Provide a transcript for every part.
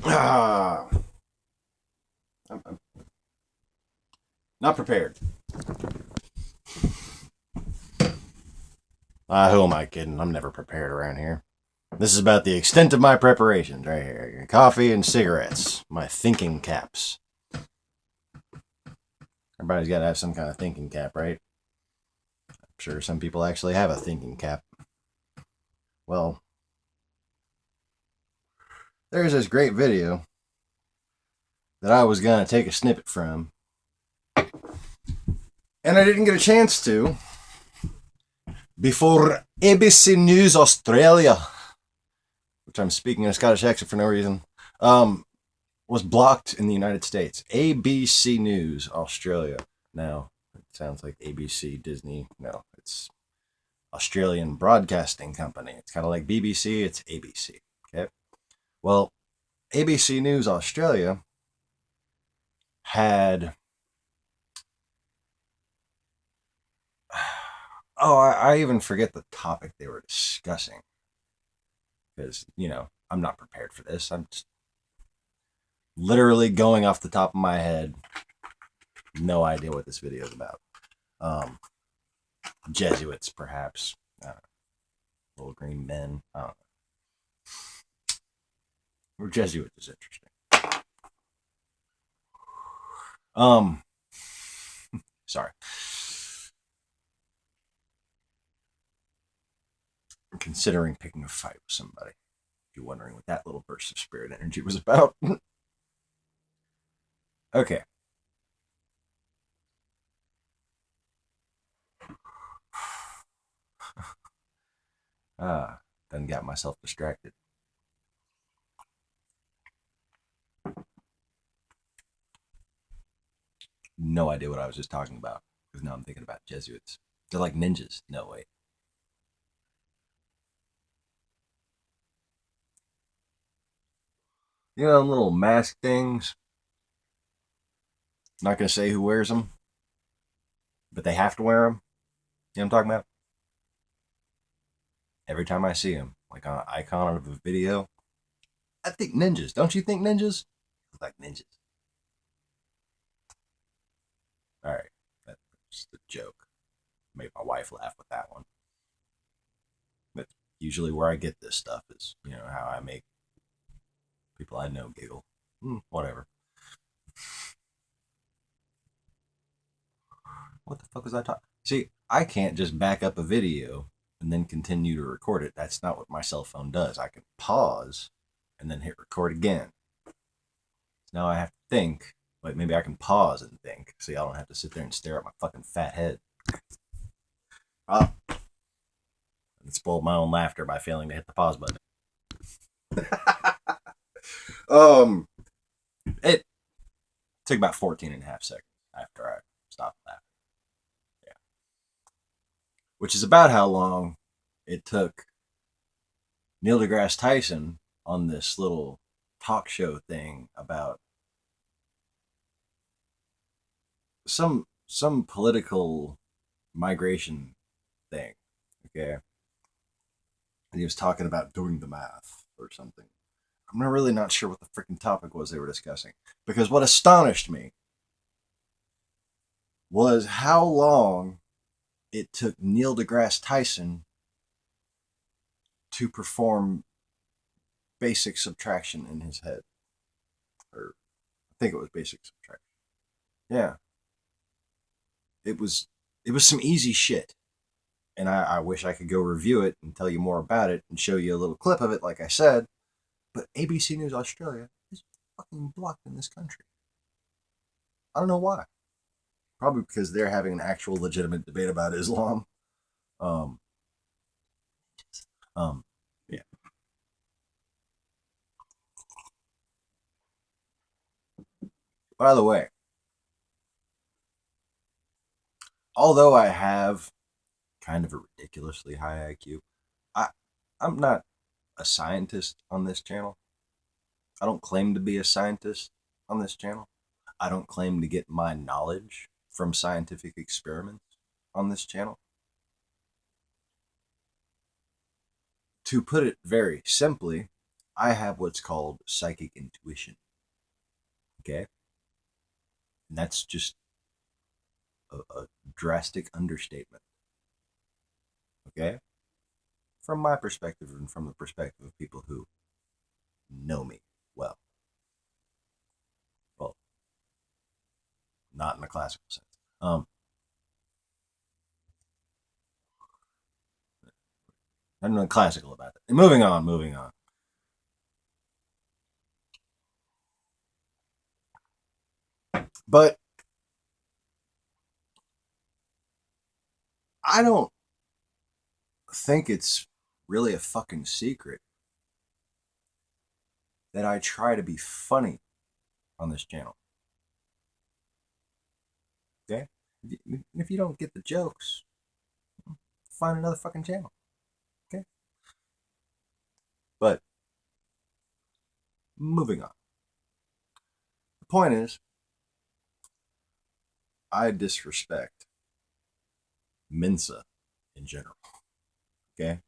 Ah, I'm not prepared. Who am I kidding? I'm never prepared around here. This is about the extent of my preparations right here. Coffee and cigarettes. My thinking caps. Everybody's got to have some kind of thinking cap, right? I'm sure some people actually have a thinking cap. Well, there's this great video that I was going to take a snippet from, and I didn't get a chance to before ABC News Australia, which I'm speaking in a Scottish accent for no reason, was blocked in the United States. ABC News Australia. Now, it sounds like ABC Disney. No, it's Australian Broadcasting Company. It's kind of like BBC, it's ABC. Okay. Well, ABC News Australia had. Oh, I even forget the topic they were discussing. Because, I'm not prepared for this. I'm just literally going off the top of my head. No idea what this video is about. Jesuits, perhaps. Little green men. I don't know. Or Jesuits is interesting. Sorry. I'm considering picking a fight with somebody. If you're wondering what that little burst of spirit energy was about. Okay. Then got myself distracted. No idea what I was just talking about. Because now I'm thinking about Jesuits. They're like ninjas. No, wait. You know, little mask things. Not going to say who wears them, but they have to wear them. You know what I'm talking about? Every time I see them, like on an icon of a video, I think ninjas. Don't you think ninjas? Look like ninjas. All right, that's just a joke. Made my wife laugh with that one. That's usually where I get this stuff. Is how I make people I know giggle. Whatever. What the fuck was I talking? See, I can't just back up a video and then continue to record it. That's not what my cell phone does. I can pause and then hit record again. Now I have to think. Like maybe I can pause and think. So I don't have to sit there and stare at my fucking fat head. Ah, and spoiled my own laughter by failing to hit the pause button. It took about 14 and a half seconds after I stopped laughing. Yeah. Which is about how long it took Neil deGrasse Tyson on this little talk show thing about some political migration thing. Okay. And he was talking about doing the math or something. I'm really not sure what the freaking topic was they were discussing. Because what astonished me was how long it took Neil deGrasse Tyson to perform basic subtraction in his head. Or I think it was basic subtraction. Yeah. It was some easy shit. And I wish I could go review it and tell you more about it and show you a little clip of it, like I said. But ABC News Australia is fucking blocked in this country. I don't know why. Probably because they're having an actual legitimate debate about Islam. Um, yeah. By the way, although I have kind of a ridiculously high IQ, I I'm not a scientist on this channel. I don't claim to be a scientist on this channel. I don't claim to get my knowledge from scientific experiments on this channel. To put it very simply, I have what's called psychic intuition. Okay? And that's just a drastic understatement. Okay? From my perspective and from the perspective of people who know me well. Well, not in the classical sense. I'm not classical about it. Moving on, moving on. But I don't think it's really a fucking secret that I try to be funny on this channel. Okay? If you don't get the jokes, find another fucking channel. Okay? But moving on. The point is, I disrespect Mensa in general. Okay?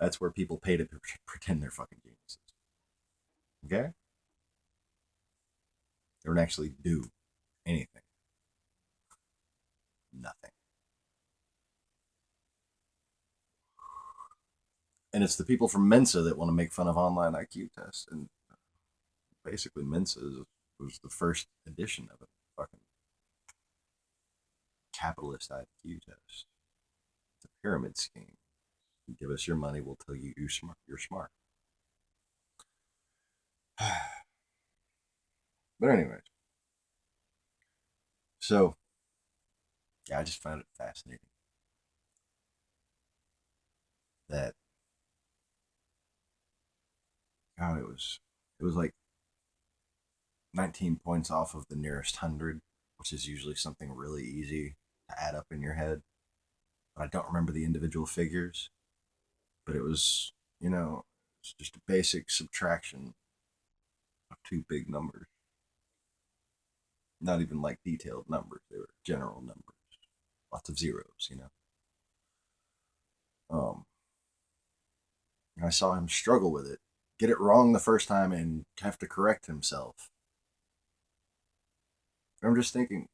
That's where people pay to pretend they're fucking geniuses. Okay? They don't actually do anything. Nothing. And it's the people from Mensa that want to make fun of online IQ tests. And basically, Mensa was the first edition of a fucking capitalist IQ test. It's a pyramid scheme. You give us your money, we'll tell you you're smart. But anyways, so yeah, I just found it fascinating that it was like 19 points off of the nearest 100, which is usually something really easy to add up in your head. But I don't remember the individual figures. But it was, it's just a basic subtraction of two big numbers. Not even like detailed numbers, they were general numbers. Lots of zeros. Um, and I saw him struggle with it, get it wrong the first time, and have to correct himself. I'm just thinking,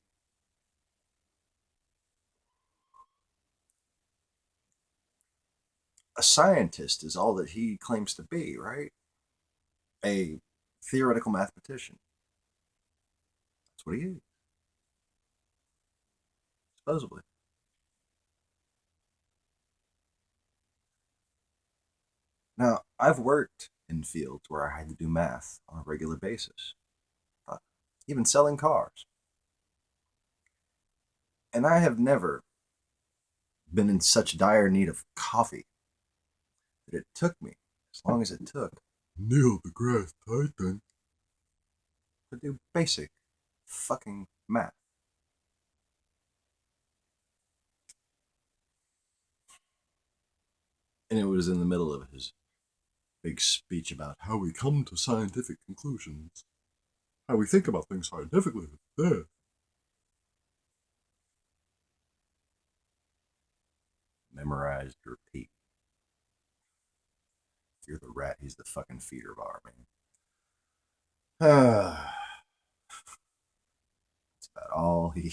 a scientist is all that he claims to be, right? A theoretical mathematician. That's what he is, supposedly. Now, I've worked in fields where I had to do math on a regular basis, even selling cars. And I have never been in such dire need of coffee that it took me, as long as it took, Neil deGrasse Tyson, to do basic fucking math. And it was in the middle of his big speech about how we come to scientific conclusions, how we think about things scientifically. There. Memorized, repeat. If you're the rat, he's the fucking feeder bar, man. That's about all he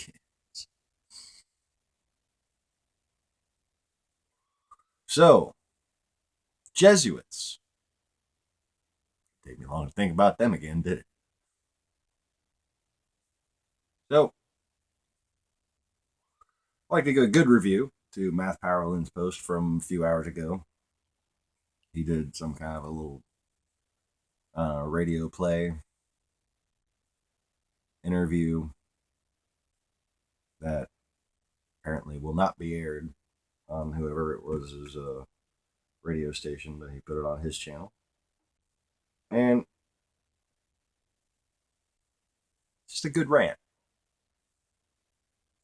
is. So, Jesuits. Take me long to think about them again, did it? So, I'd like to give a good review to Math Power Lynn's post from a few hours ago. He did some kind of a little radio play interview that apparently will not be aired on whoever it was his radio station, but he put it on his channel. And just a good rant.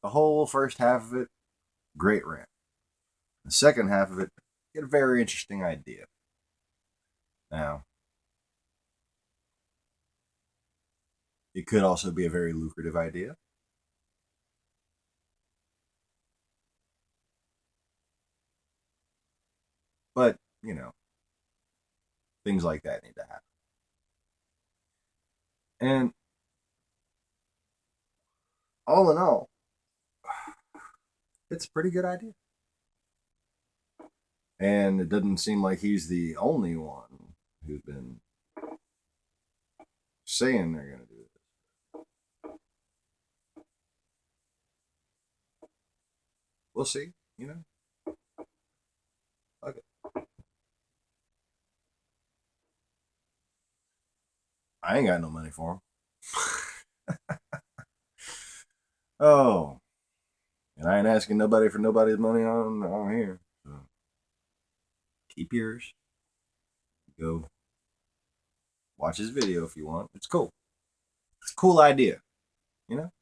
The whole first half of it, great rant. The second half of it, get a very interesting idea. Now, it could also be a very lucrative idea. But, things like that need to happen. And all in all, it's a pretty good idea. And it doesn't seem like he's the only one who's been saying they're going to do this. We'll see, Okay. I ain't got no money for him. Oh, and I ain't asking nobody for nobody's money on here. So keep yours. Go watch his video if you want. It's cool. It's a cool idea, you know?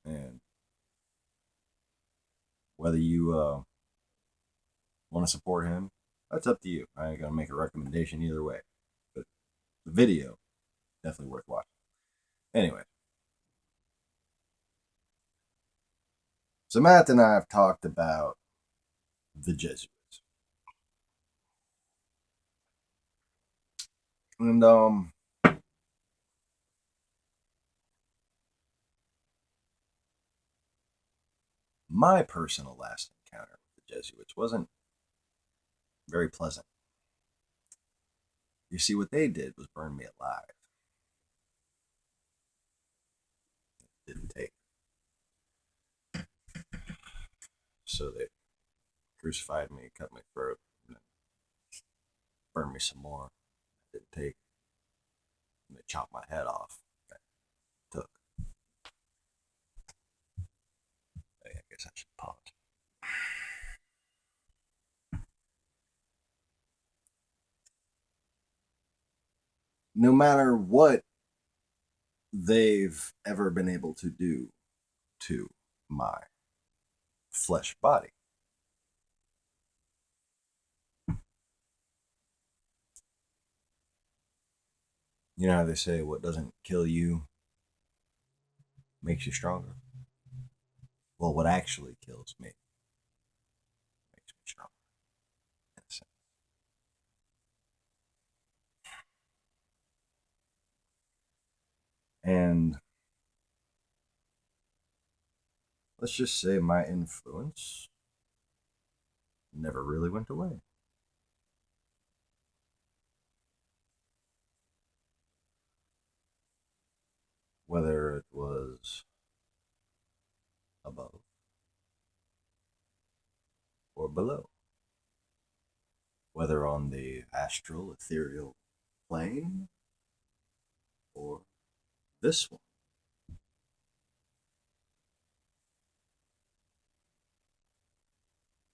And whether you want to support him, that's up to you. I ain't gonna make a recommendation either way. But the video, definitely worth watching. Anyway. So Matt and I have talked about the Jesuits. And my personal last encounter with the Jesuits wasn't very pleasant. You see, what they did was burn me alive. It didn't take. So they crucified me, cut my throat, and then burned me some more. It didn't take. And they chopped my head off. That took. I guess I should pause. No matter what they've ever been able to do to my flesh body, you know how they say what doesn't kill you makes you stronger? Well, what actually kills me makes me stronger, in a sense. And let's just say my influence never really went away. Whether it was above or below, whether on the astral, ethereal plane or this one.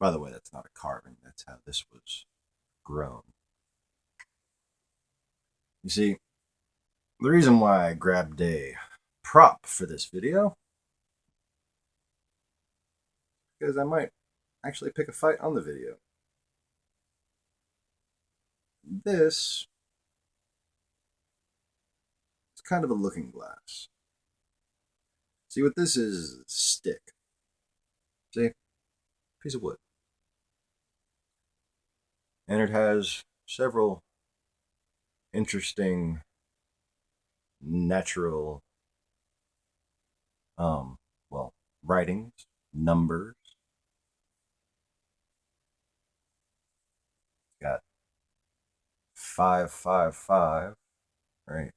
By the way, that's not a carving, that's how this was grown. You see, the reason why I grabbed a prop for this video is because I might actually pick a fight on the video. This is kind of a looking glass. See, what this is a stick. See? Piece of wood. And it has several interesting natural well, writings, numbers. It's got 555, right?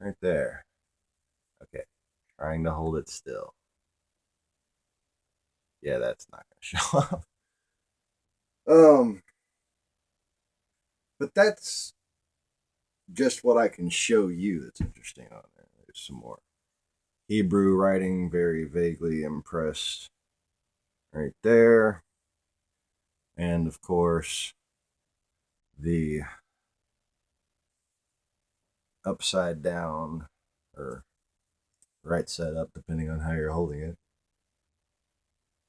Right there. Okay. Trying to hold it still. Yeah, that's not gonna show up. Um but that's just what I can show you that's interesting on there. There's some more Hebrew writing, very vaguely impressed, right there. And of course, the upside down or right side up, depending on how you're holding it,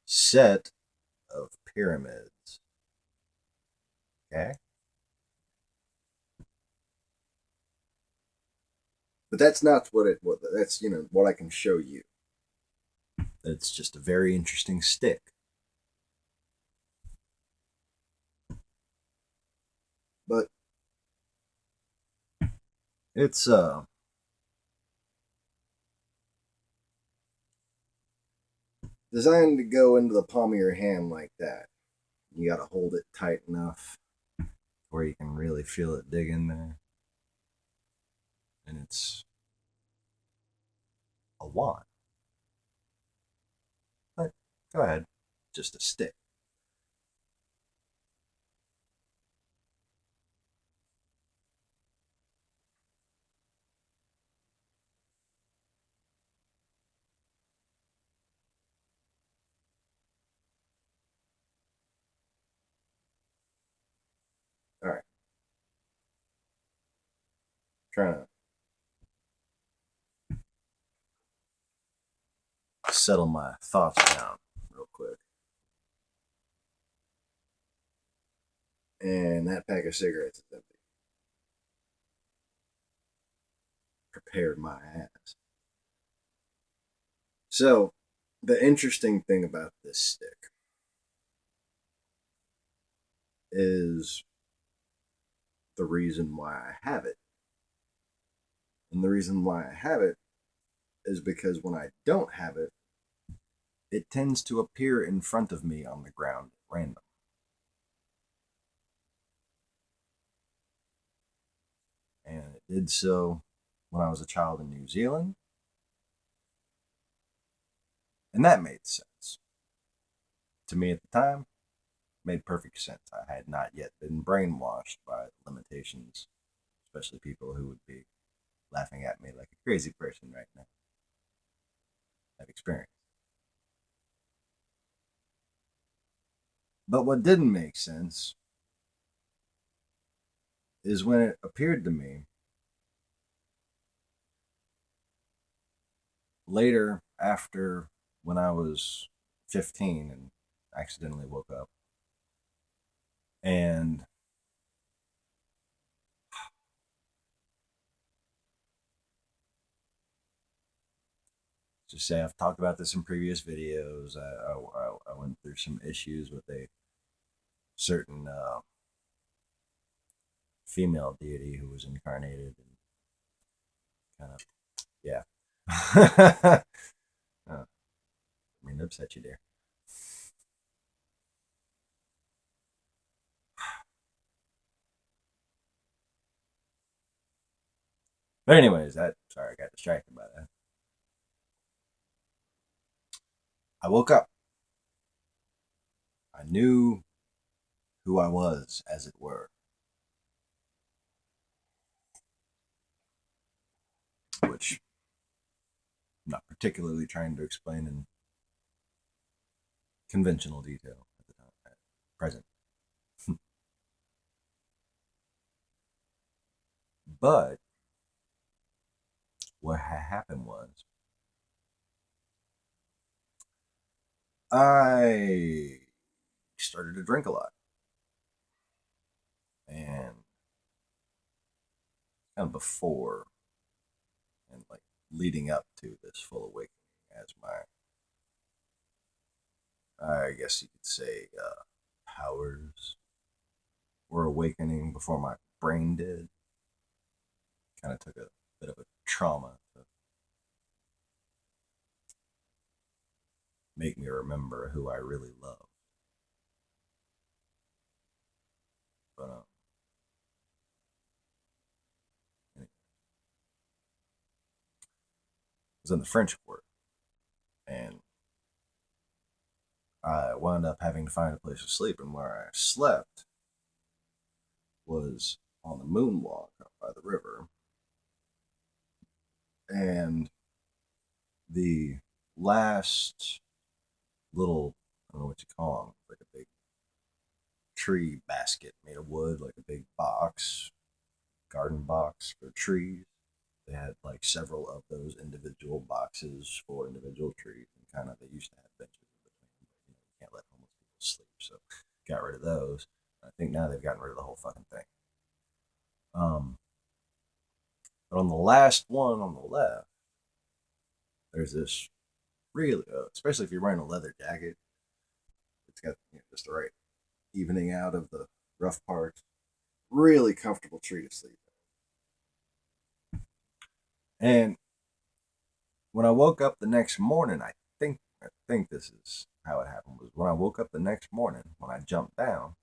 set of pyramids. Okay? But that's not what that's, what I can show you. It's just a very interesting stick. But it's designed to go into the palm of your hand like that. You got to hold it tight enough where you can really feel it dig in there. And it's a wand. But go ahead, just a stick. All right, trying to settle my thoughts down real quick. And that pack of cigarettes is empty. Prepared my ass. So, the interesting thing about this stick is the reason why I have it. And the reason why I have it is because when I don't have it, it tends to appear in front of me on the ground at random. And it did so when I was a child in New Zealand. And that made sense. To me at the time, made perfect sense. I had not yet been brainwashed by limitations, especially people who would be laughing at me like a crazy person right now. I've experienced. But what didn't make sense is when it appeared to me later, after when I was 15 and accidentally woke up. And just say I've talked about this in previous videos. I went through some issues with a certain female deity who was incarnated and kind of, yeah. I mean, upset you there. But anyways, sorry, I got distracted by that. I woke up. I knew who I was, as it were, which I'm not particularly trying to explain in conventional detail at the time, at present. But what happened was I started to drink a lot. And kind of before and like leading up to this full awakening as my, I guess you could say, powers were awakening before my brain did. Kind of took a bit of a trauma to make me remember who I really love. But anyway, I was in the French Court, and I wound up having to find a place to sleep, and where I slept was on the moonwalk up by the river. And the last little, I don't know what you call them, like a big tree basket made of wood, like a big box, garden box for trees. They had like several of those individual boxes for individual trees, and kind of they used to have benches in between, but you can't let homeless people sleep, so got rid of those. I think now they've gotten rid of the whole fucking thing. Um, But on the last one on the left, there's this really, especially if you're wearing a leather jacket, it's got just the right evening out of the rough parts. Really comfortable tree to sleep in. And when I woke up the next morning, I think this is how it happened. Was when I woke up the next morning, when I jumped down,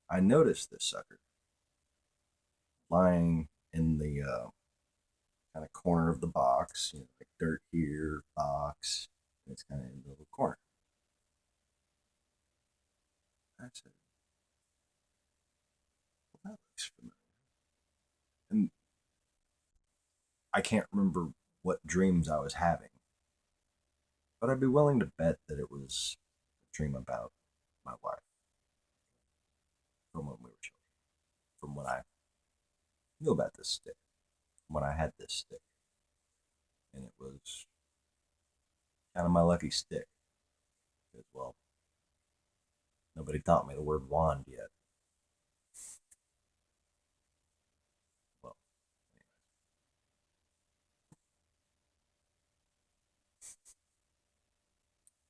I noticed this sucker lying in the kind of corner of the box, like dirt here, box. And it's kind of in the little corner. I said, well, that looks familiar. And I can't remember what dreams I was having, but I'd be willing to bet that it was a dream about my wife from when we were children, from when I knew about this stick, when I had this stick. And it was kind of my lucky stick. Because, well, nobody taught me the word wand yet. Well,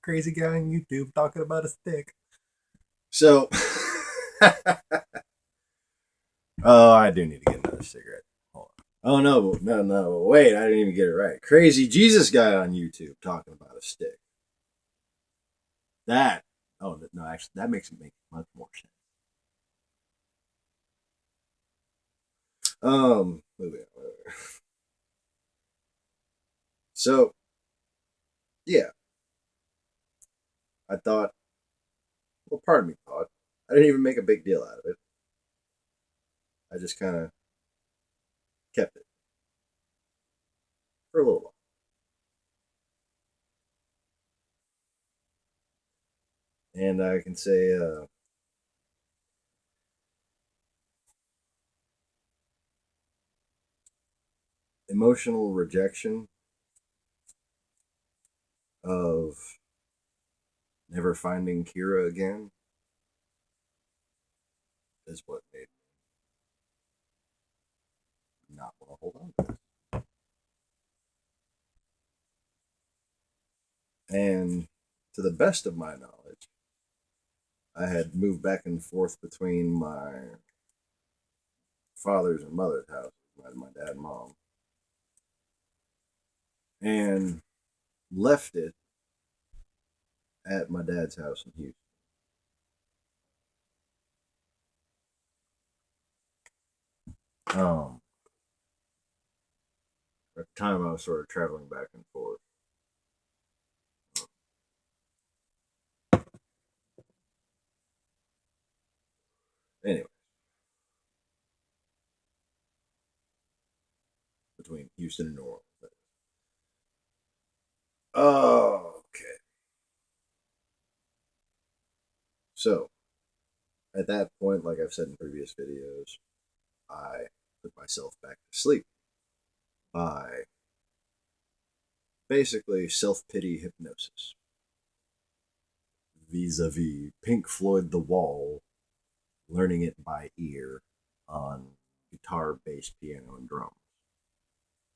crazy guy on YouTube talking about a stick. So, oh, I do need to get another cigarette. Hold on. Oh, no. Wait, I didn't even get it right. Crazy Jesus guy on YouTube talking about a stick. That, oh, no, actually, that makes it make much more sense. Moving on. So, yeah, I thought, well, part of me thought, I didn't even make a big deal out of it. I just kind of kept it for a little while. And I can say, emotional rejection of never finding Kira again is what made me not want to hold on to this. And to the best of my knowledge, I had moved back and forth between my father's and mother's house, my dad and mom, and left it at my dad's house in Houston. Um, at the time, I was sort of traveling back and forth. Anyway, between Houston and New Orleans. Oh, okay. So, at that point, like I've said in previous videos, I put myself back to sleep by basically self pity hypnosis vis a vis Pink Floyd The Wall, learning it by ear on guitar, bass, piano, and drums.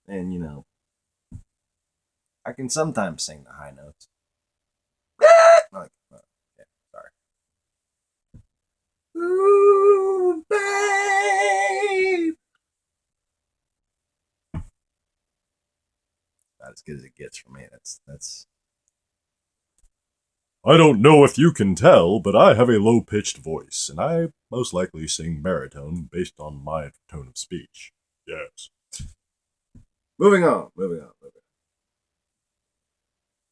And, I can sometimes sing the high notes. Like, yeah, sorry. Ooh, babe. Not as good as it gets for me. That's. I don't know if you can tell, but I have a low-pitched voice, and I most likely sing baritone based on my tone of speech. Yes. Moving on.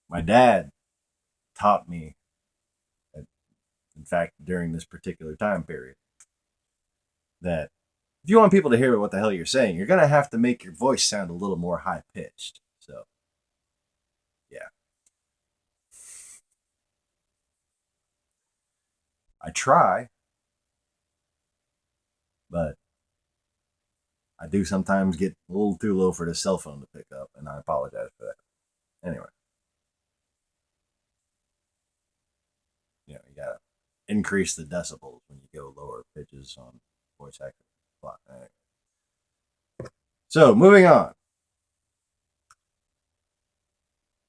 My dad taught me, in fact, during this particular time period, that if you want people to hear what the hell you're saying, you're going to have to make your voice sound a little more high-pitched. So, yeah. I try, but I do sometimes get a little too low for the cell phone to pick up, and I apologize for that. Anyway, you gotta increase the decibels when you go lower pitches on voice acting. Anyway. So, moving on.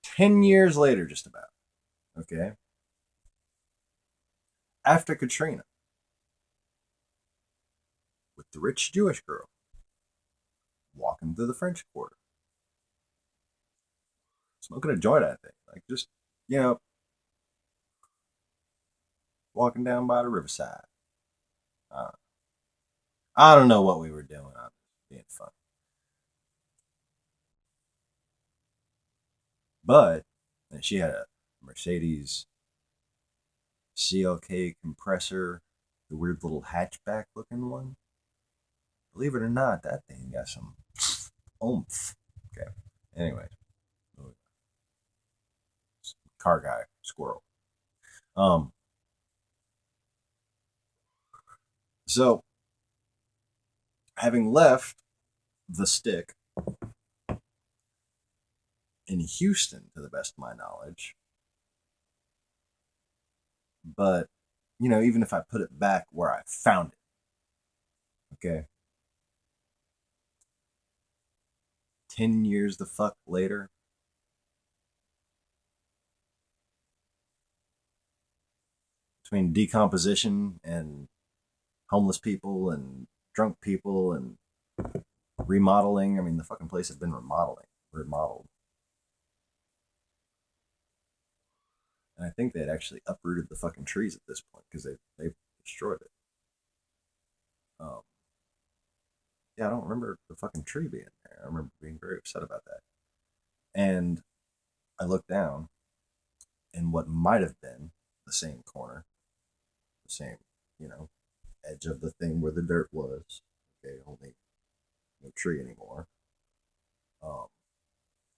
10 years later, just about. Okay. After Katrina, with the rich Jewish girl walking through the French Quarter, smoking a joint, I think. Like, just, you know, walking down by the riverside. Uh, I don't know what we were doing. I'm just being funny. But and she had a Mercedes CLK compressor, the weird little hatchback looking one. Believe it or not, that thing got some oomph. Okay. Anyway, car guy, squirrel. Um, so having left the stick in Houston, to the best of my knowledge, but even if I put it back where I found it, okay, 10 years the fuck later, between decomposition and homeless people and drunk people and remodeling. I mean, the fucking place had been remodeled. And I think they had actually uprooted the fucking trees at this point because they destroyed it. Um, yeah, I don't remember the fucking tree being there. I remember being very upset about that. And I looked down in what might have been the same corner, the same, you know, edge of the thing where the dirt was. Okay, only no tree anymore. Um,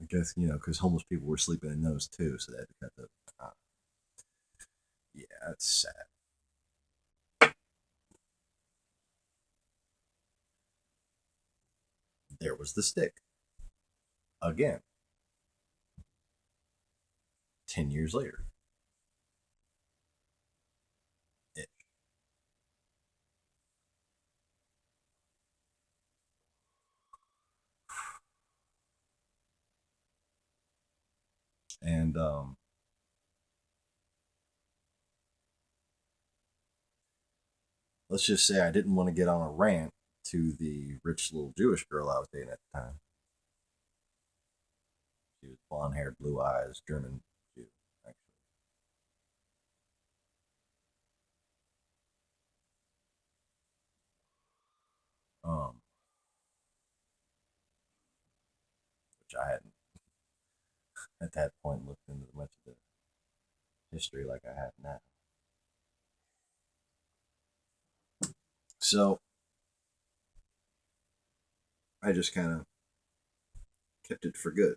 I guess because homeless people were sleeping in those too, so they had to cut the. Yeah, it's sad. There was the stick again. 10 years later, ish. And let's just say I didn't want to get on a rant to the rich little Jewish girl I was dating at the time. She was blonde haired, blue eyes, German Jew, actually. Um, which I hadn't at that point looked into much of the history like I have now. So I just kind of kept it for good.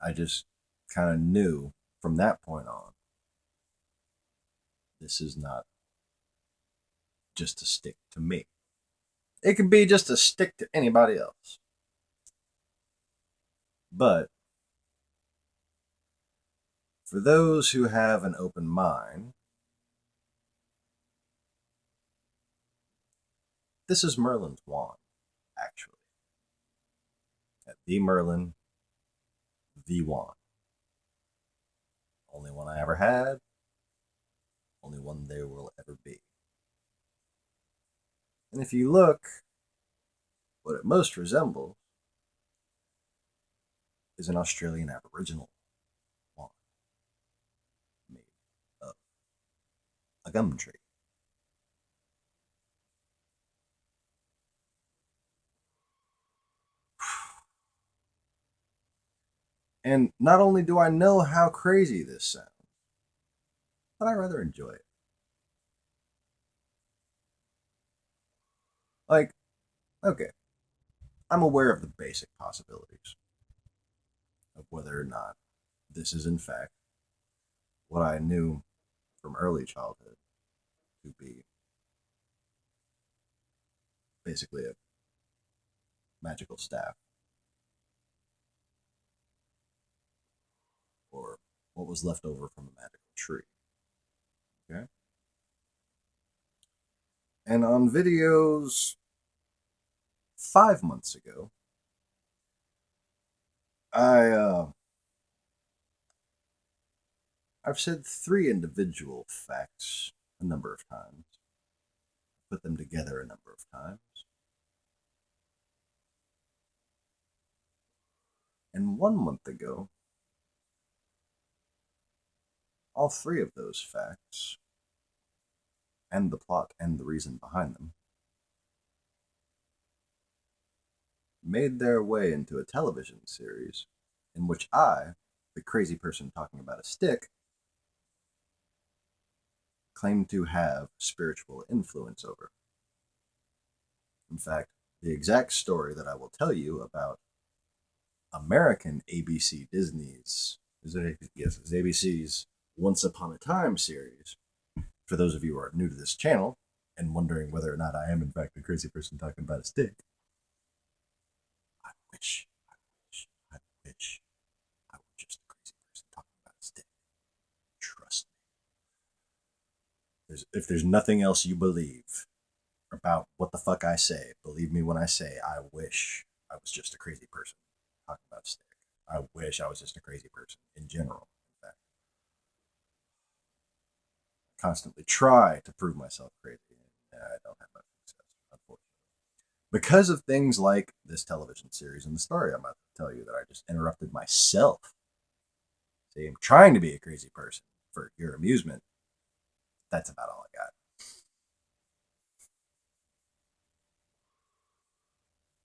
I just kind of knew from that point on, this is not just a stick to me. It can be just a stick to anybody else. But for those who have an open mind, this is Merlin's wand, actually. The Merlin, the wand. Only one I ever had, only one there will ever be. And if you look, what it most resembles is an Australian Aboriginal wand made of a gum tree. And not only do I know how crazy this sounds, but I rather enjoy it. Like, okay, I'm aware of the basic possibilities of whether or not this is, in fact, what I knew from early childhood to be basically a magical staff. what was left over from a magical tree. Okay? And on videos 5 months ago, I've said 3 individual facts a number of times, put them together a number of times. And 1 month ago, all 3 of those facts, and the plot and the reason behind them, made their way into a television series in which I, the crazy person talking about a stick, claimed to have spiritual influence over. In fact, the exact story that I will tell you about American ABC Disney's, yes, it's ABC's Once Upon a Time series. For those of you who are new to this channel and wondering whether or not I am in fact a crazy person talking about a stick, I wish I were just a crazy person talking about a stick. Trust me. If there's nothing else you believe about what the fuck I say, believe me when I say I wish I was just a crazy person talking about a stick. I wish I was just a crazy person in general. In fact, I constantly try to prove myself crazy, and I don't have much success, unfortunately. Because of things like this television series and the story I'm about to tell you that I just interrupted myself. See, I'm trying to be a crazy person for your amusement. That's about all I got.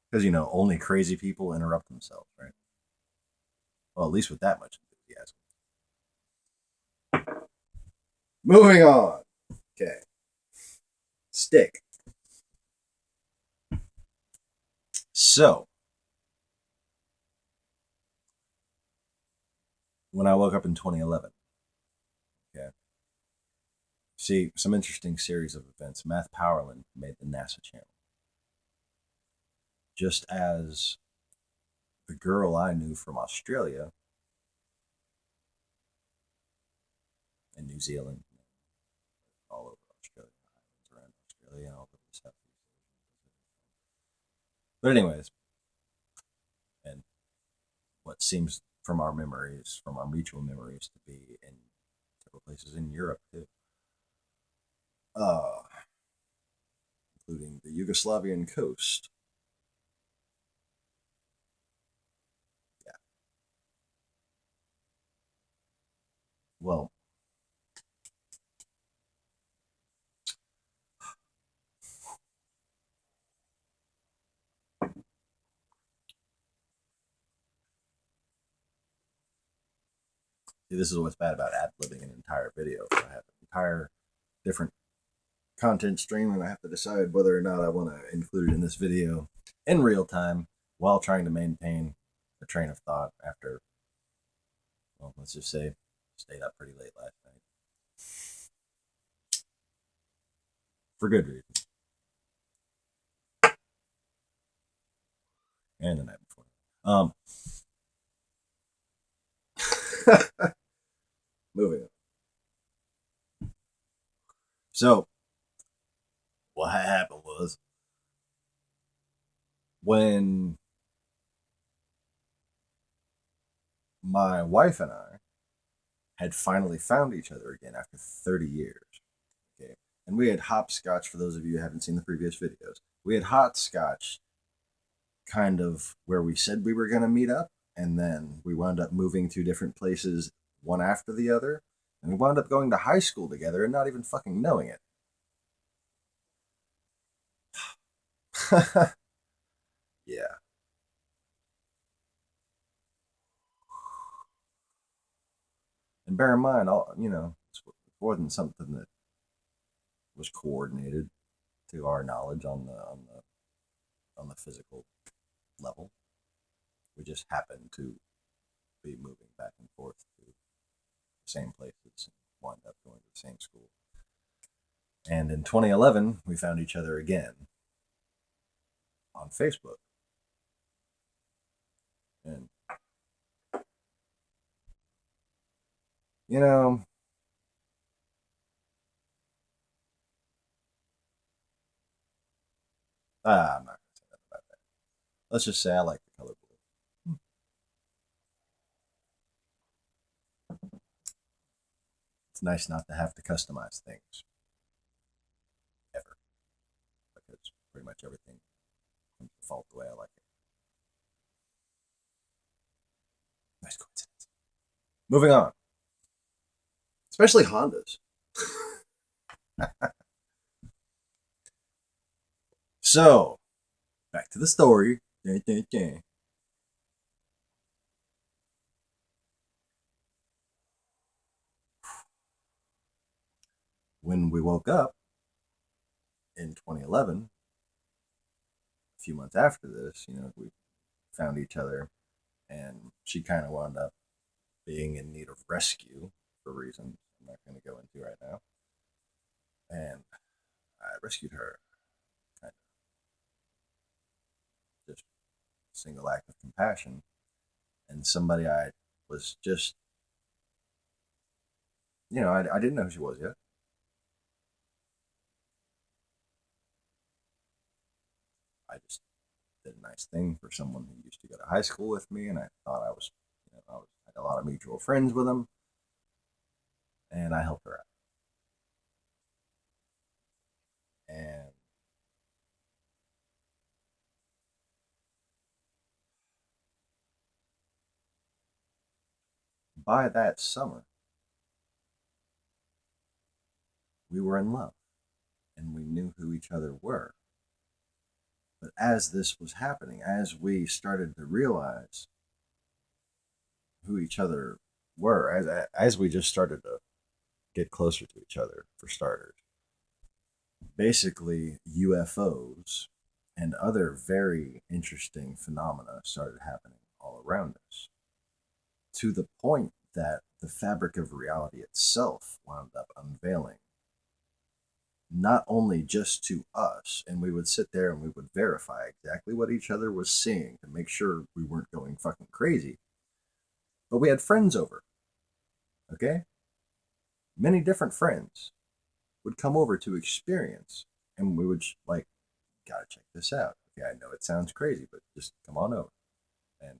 Because, only crazy people interrupt themselves, right? Well, at least with that much enthusiasm. Moving on. Okay. Stick. So, when I woke up in 2011, okay, see, some interesting series of events. Math Powerland made the NASA channel. Just as the girl I knew from Australia and New Zealand, all over Australia, islands around Australia, all over the Southeast Asia. But anyways, and what seems from our memories, from our mutual memories, to be in several places in Europe too, uh, including the Yugoslavian coast. Yeah. Well, see, this is what's bad about ad-libbing an entire video. I have an entire different content stream, and I have to decide whether or not I want to include it in this video in real time while trying to maintain a train of thought after, well, let's just say, stayed up pretty late last night. For good reason. And the night before. Moving on. So, what happened was when my wife and I had finally found each other again after 30 years. Okay. And we had hopscotch, for those of you who haven't seen the previous videos. We had hopscotch kind of where we said we were going to meet up, and then we wound up moving to different places one after the other, and we wound up going to high school together and not even fucking knowing it. Yeah. And bear in mind, it's more than something that was coordinated to our knowledge on the physical level. We just happened to be moving back and forth to the same places and wind up going to the same school. And in 2011, we found each other again on Facebook. And You know, I'm not going to say that about that. Let's just say I like the color blue. It's nice not to have to customize things ever because pretty much everything comes default the way I like it. Nice coincidence. Moving on, especially Hondas. So, back to the story. When we woke up in 2011, a few months after this, we found each other, and she kind of wound up being in need of rescue for reasons I'm not going to go into right now. And I rescued her, kind of just a single act of compassion, and somebody I was just, I didn't know who she was yet. I just did a nice thing for someone who used to go to high school with me, and I thought had a lot of mutual friends with him, and I helped her out. And by that summer, we were in love, and we knew who each other were. But as this was happening, as we started to realize who each other were, as we just started to get closer to each other, for starters, basically UFOs and other very interesting phenomena started happening all around us, to the point that the fabric of reality itself wound up unveiling, not only just to us, and we would sit there and we would verify exactly what each other was seeing to make sure we weren't going fucking crazy, but we had friends over, okay? Many different friends would come over to experience, and we would like, gotta check this out. Okay, I know it sounds crazy, but just come on over. And,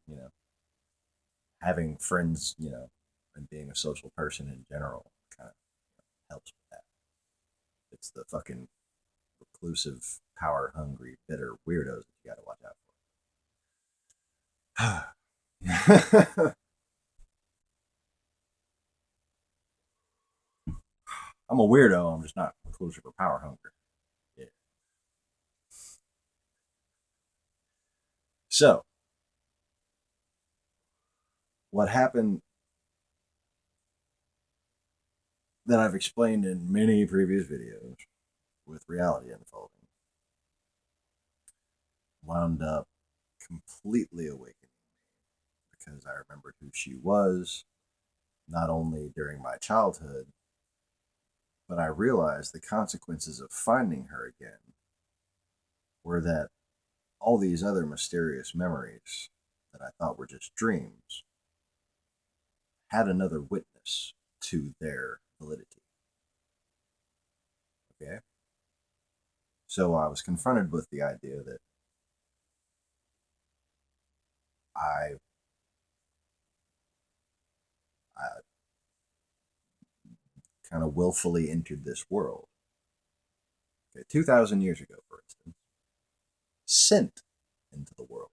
having friends, and being a social person in general kind of helps with that. It's the fucking reclusive, power hungry, bitter weirdos that you gotta watch out for. I'm a weirdo, I'm just not reclusive or power hungry. Yeah. So, what happened that I've explained in many previous videos with reality unfolding wound up completely awakening me because I remembered who she was, not only during my childhood, but I realized the consequences of finding her again were that all these other mysterious memories that I thought were just dreams had another witness to their validity. Okay? So I was confronted with the idea that I, I kind of willfully entered this world. Okay, 2,000 years ago, for instance, sent into the world.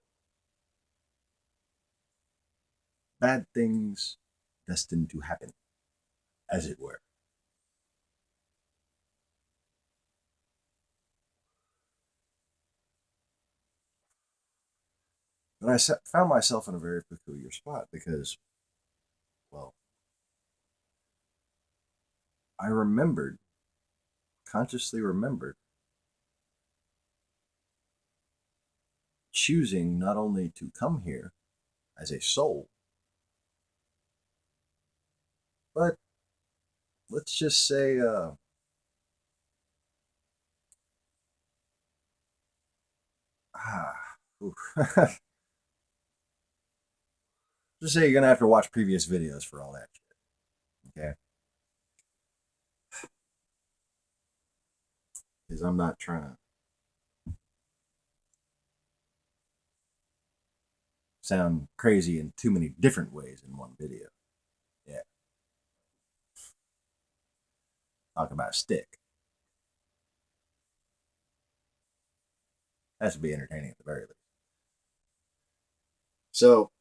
Bad things destined to happen, as it were. But I found myself in a very peculiar spot because, well, I remembered, consciously remembered, choosing not only to come here as a soul, but let's just say, ah, just say you're gonna have to watch previous videos for all that shit. because I'm not trying to sound crazy in too many different ways in one video. Yeah. Talk about a stick. That should be entertaining at the very least. So,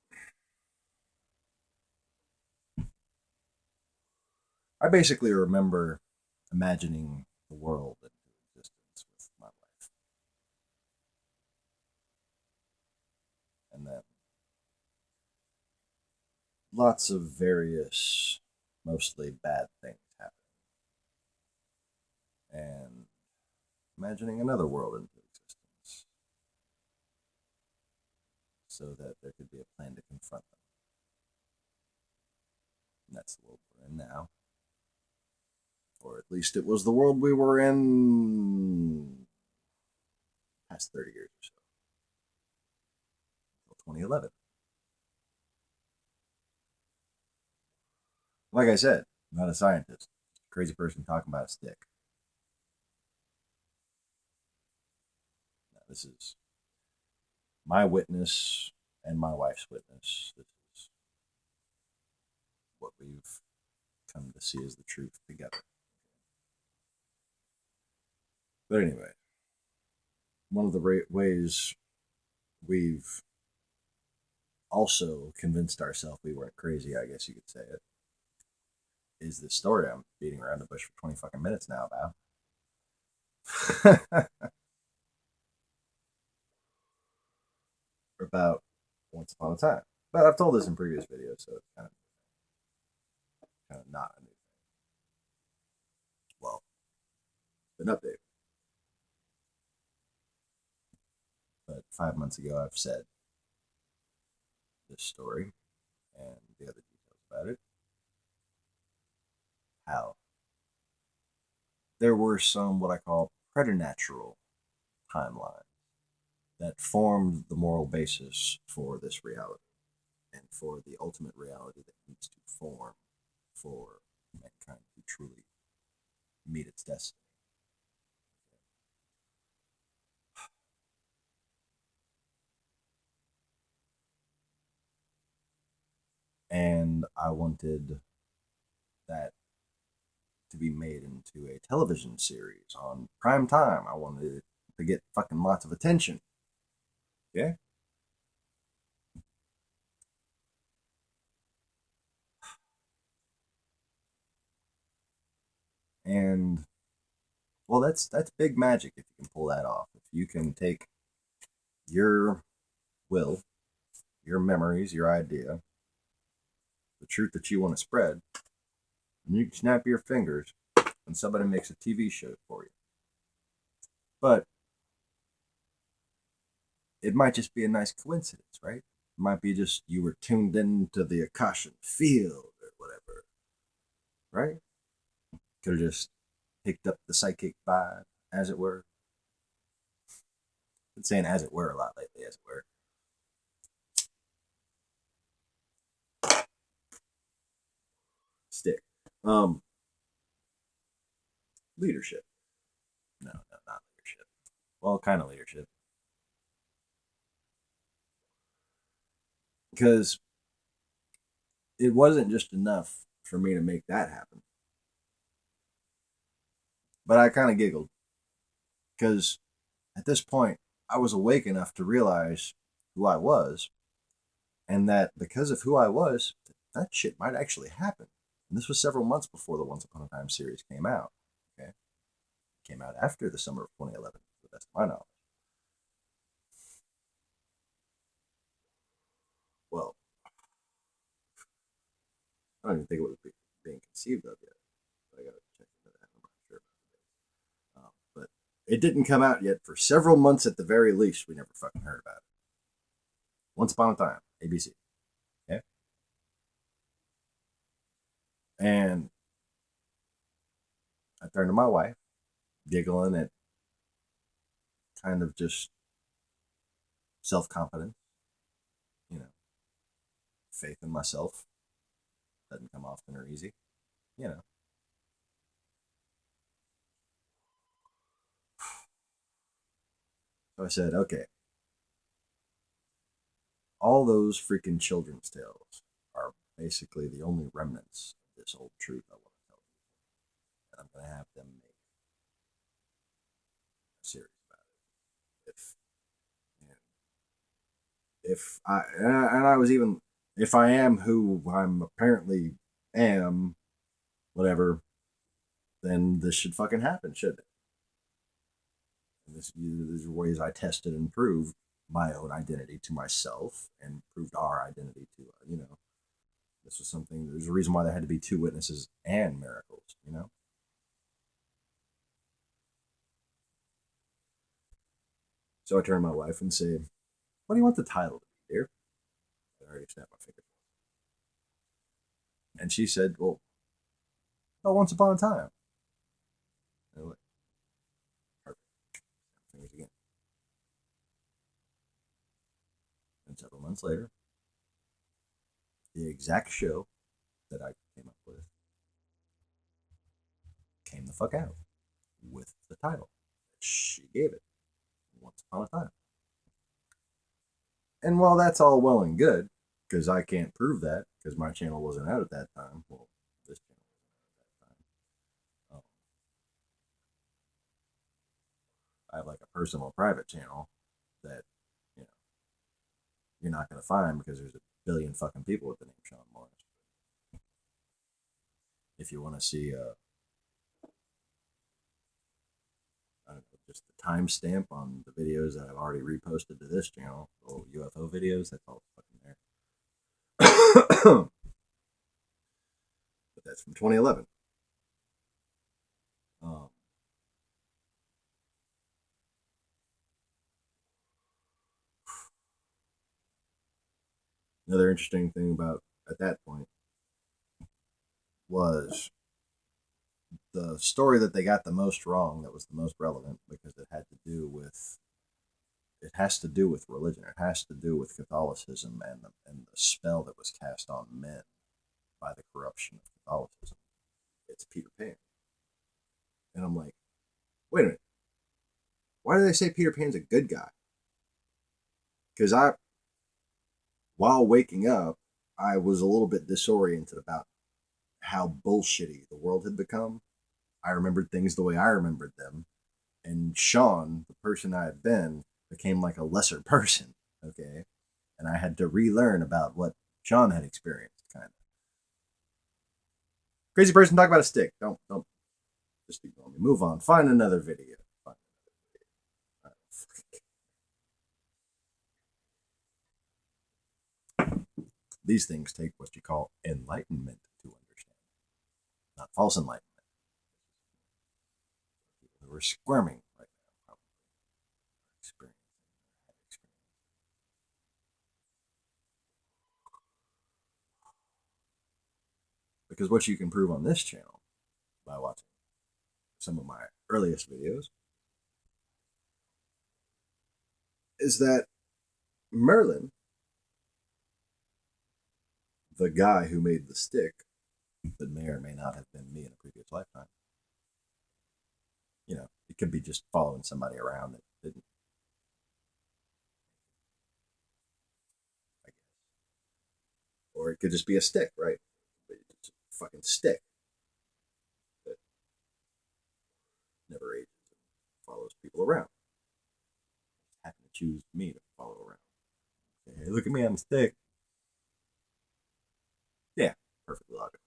I basically remember imagining the world into existence with my wife. And then lots of various, mostly bad things happen. And imagining another world into existence so that there could be a plan to confront them. And that's the world we're in now. Or at least it was the world we were in past 30 years or so. Until 2011. Like I said, I'm not a scientist. Crazy person talking about a stick. Now, this is my witness and my wife's witness. This is what we've come to see as the truth together. But anyway, one of the ways we've also convinced ourselves we weren't crazy, I guess you could say it, is this story I'm beating around the bush for 20 fucking minutes now about. About once upon a time. But I've told this in previous videos, so it's kind of not a new thing. Well, an update. But 5 months ago, I've said this story and the other details about it. How there were some what I call preternatural timelines that formed the moral basis for this reality and for the ultimate reality that needs to form for mankind to truly meet its destiny. And I wanted that to be made into a television series on prime time. I wanted it to get fucking lots of attention. Yeah? And well, that's big magic if you can pull that off. If you can take your will, your memories, your idea, the truth that you want to spread, and you can snap your fingers and somebody makes a TV show for you. But it might just be a nice coincidence, right? It might be just you were tuned into the Akashic field or whatever, right? Could have just picked up the psychic vibe, as it were. Been saying as it were a lot lately, as it were. Stick. Leadership. No, not leadership. Well, kind of leadership. Because it wasn't just enough for me to make that happen. But I kind of giggled. Because at this point, I was awake enough to realize who I was. And that because of who I was, that shit might actually happen. And this was several months before the Once Upon a Time series came out. Okay. It came out after the summer of 2011, to the best of my knowledge. Well, I don't even think it was being conceived of yet. I gotta check into that. I'm not sure about the but it didn't come out yet for several months at the very least. We never fucking heard about it. Once Upon a Time, ABC. Okay. And I turned to my wife, giggling at kind of just self confidence, you know, faith in myself. Doesn't come often or easy, you know. So I said, okay, all those freaking children's tales are basically the only remnants of this old truth I want to tell you. And I'm going to have them make a series about it. If I, and I was even, if I am who I'm apparently am, whatever, then this should fucking happen, shouldn't it? And these are ways I tested and proved my own identity to myself and proved our identity to, this was something, there's a reason why there had to be two witnesses and miracles. So I turned to my wife and said, what do you want the title to be, dear? I already snapped my finger. And she said, well, Once Upon a Time. And I went, perfect. Fingers again. And several months later, the exact show that I came up with came the fuck out with the title that she gave it, Once Upon a Time. And while that's all well and good, because I can't prove that, because my channel wasn't out at that time, well, this channel wasn't out at that time. I have like a personal private channel that, you know, you're not going to find because there's a billion fucking people with the name Sean Morris. If you want to see, I don't know, just the timestamp on the videos that I've already reposted to this channel, little UFO videos, that's all fucking there. But that's from 2011. Another interesting thing about at that point was the story that they got the most wrong, that was the most relevant, because it has to do with religion. It has to do with Catholicism and the spell that was cast on men by the corruption of Catholicism. It's Peter Pan. And I'm like, wait a minute. Why do they say Peter Pan's a good guy? Because while waking up, I was a little bit disoriented about how bullshitty the world had become. I remembered things the way I remembered them. And Sean, the person I had been, became like a lesser person, okay? And I had to relearn about what Sean had experienced, kind of. Crazy person, talk about a stick. Don't just ignore me. Move on. Find another video. These things take what you call enlightenment to understand, not false enlightenment. People who are squirming right now, probably experiencing. Because what you can prove on this channel by watching some of my earliest videos is that Merlin, the guy who made the stick that may or may not have been me in a previous lifetime, it could be just following somebody around that didn't, I guess. Or it could just be a stick, right? It's a fucking stick that never ages and follows people around. Just happen to choose me to follow around. Say, hey, look at me, I'm a stick. Yeah, perfectly logical.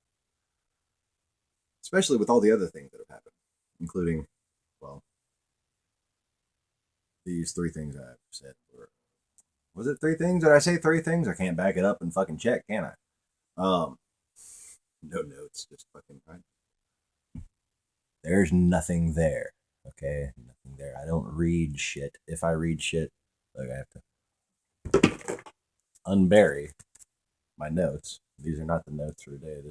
Especially with all the other things that have happened, including, well, these three things I've said were. Was it three things? Did I say three things? I can't back it up and fucking check, can I? No notes, just fucking right. There's nothing there. Okay, nothing there. I don't read shit. If I read shit, like I have to unbury my notes. These are not the notes for today.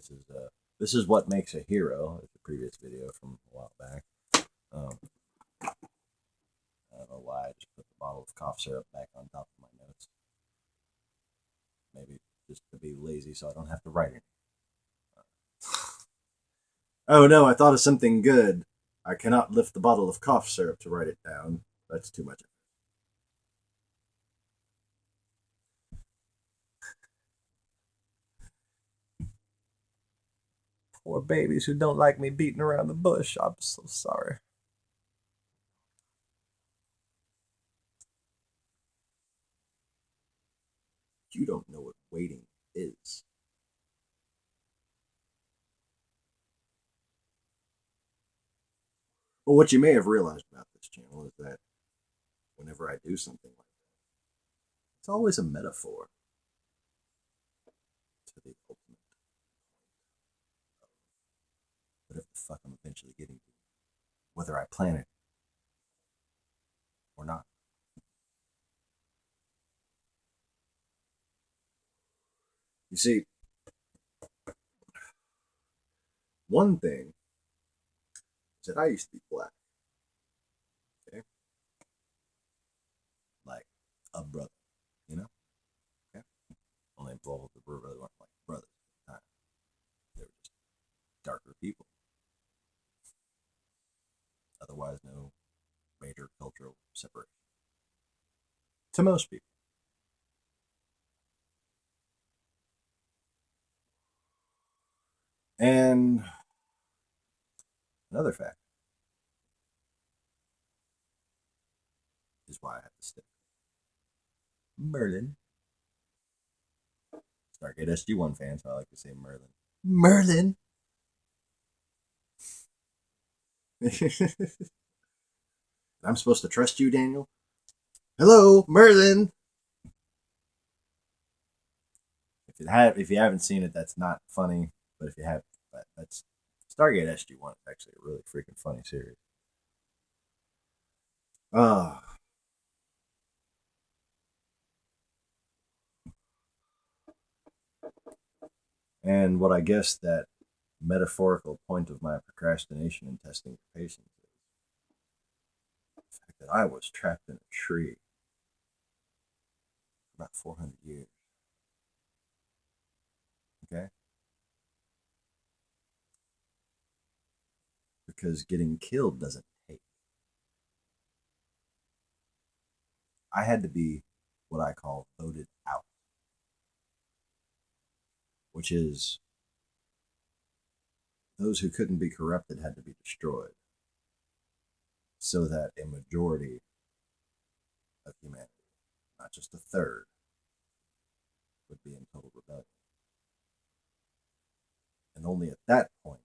This is what makes a hero. It's a previous video from a while back. I don't know why I just put the bottle of cough syrup back on top of my notes. Maybe just to be lazy so I don't have to write it. Oh no, I thought of something good. I cannot lift the bottle of cough syrup to write it down. That's too much. Poor babies who don't like me beating around the bush. I'm so sorry. You don't know what waiting is. Well, what you may have realized about this channel is that whenever I do something like that, it's always a metaphor to the ultimate whatever the fuck I'm eventually getting to, whether I plan it or not. You see, one thing is that I used to be black, okay? Like a brother, you know? Okay? Only both the brothers weren't like brothers at the time. They were just darker people. Otherwise, no major cultural separation. To most people. And another fact is why I have to stick. Merlin. Stargate SG1 fan, so I like to say Merlin. Merlin! I'm supposed to trust you, Daniel? Hello, Merlin! If you haven't seen it, that's not funny. But if you have, that's Stargate SG1 is actually a really freaking funny series. And what I guess that metaphorical point of my procrastination and testing for patience is the fact that I was trapped in a tree for about 400 years. Okay? Because getting killed doesn't take. I had to be what I call voted out, which is those who couldn't be corrupted had to be destroyed so that a majority of humanity, not just a third, would be in total rebellion. And only at that point,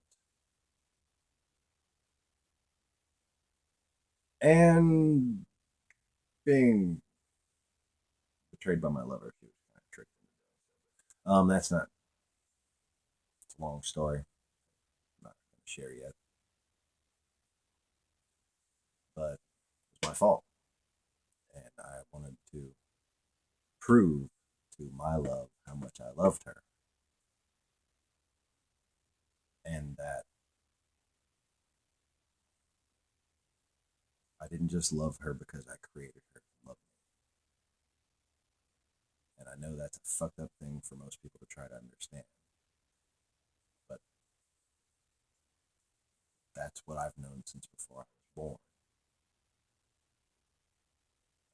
and being betrayed by my lover, she was kind of tricked. That's not. It's a long story. I'm not going to share yet, but it was my fault, and I wanted to prove to my love how much I loved her, and that I didn't just love her because I created her to love me. And I know that's a fucked up thing for most people to try to understand, but that's what I've known since before I was born.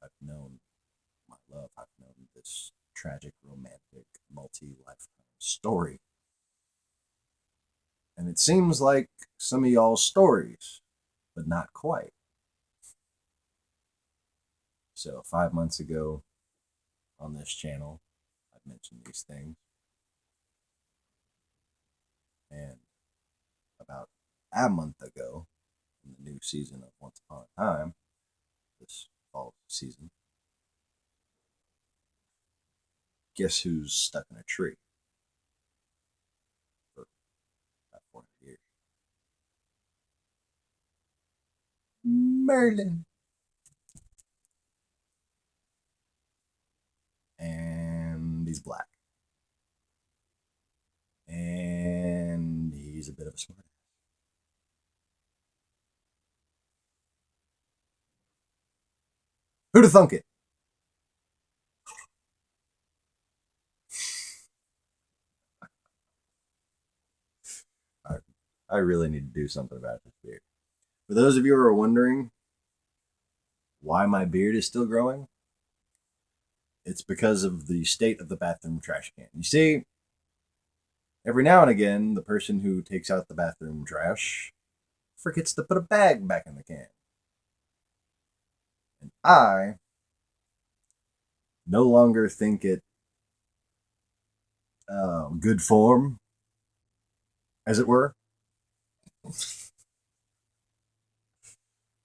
I've known my love. I've known this tragic, romantic, multi-lifetime story. And it seems like some of y'all's stories, but not quite. So 5 months ago on this channel, I've mentioned these things. And about a month ago, in the new season of Once Upon a Time, this fall season, guess who's stuck in a tree for about 400 years? Merlin. And he's black. And he's a bit of a smart. Who'd have thunk it? I really need to do something about this beard. For those of you who are wondering why my beard is still growing, it's because of the state of the bathroom trash can. You see, every now and again, the person who takes out the bathroom trash forgets to put a bag back in the can. And I no longer think it good form, as it were,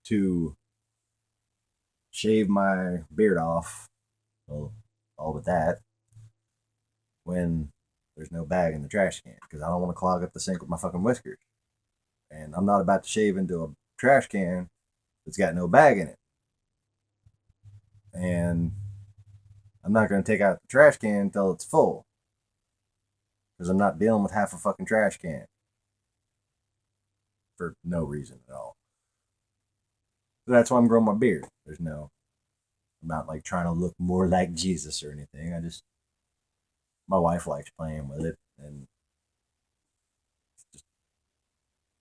to shave my beard off, well, all with that, when there's no bag in the trash can, because I don't want to clog up the sink with my fucking whiskers. And I'm not about to shave into a trash can that's got no bag in it. And I'm not going to take out the trash can until it's full, because I'm not dealing with half a fucking trash can for no reason at all. So that's why I'm growing my beard. I'm not like trying to look more like Jesus or anything. My wife likes playing with it, and it's just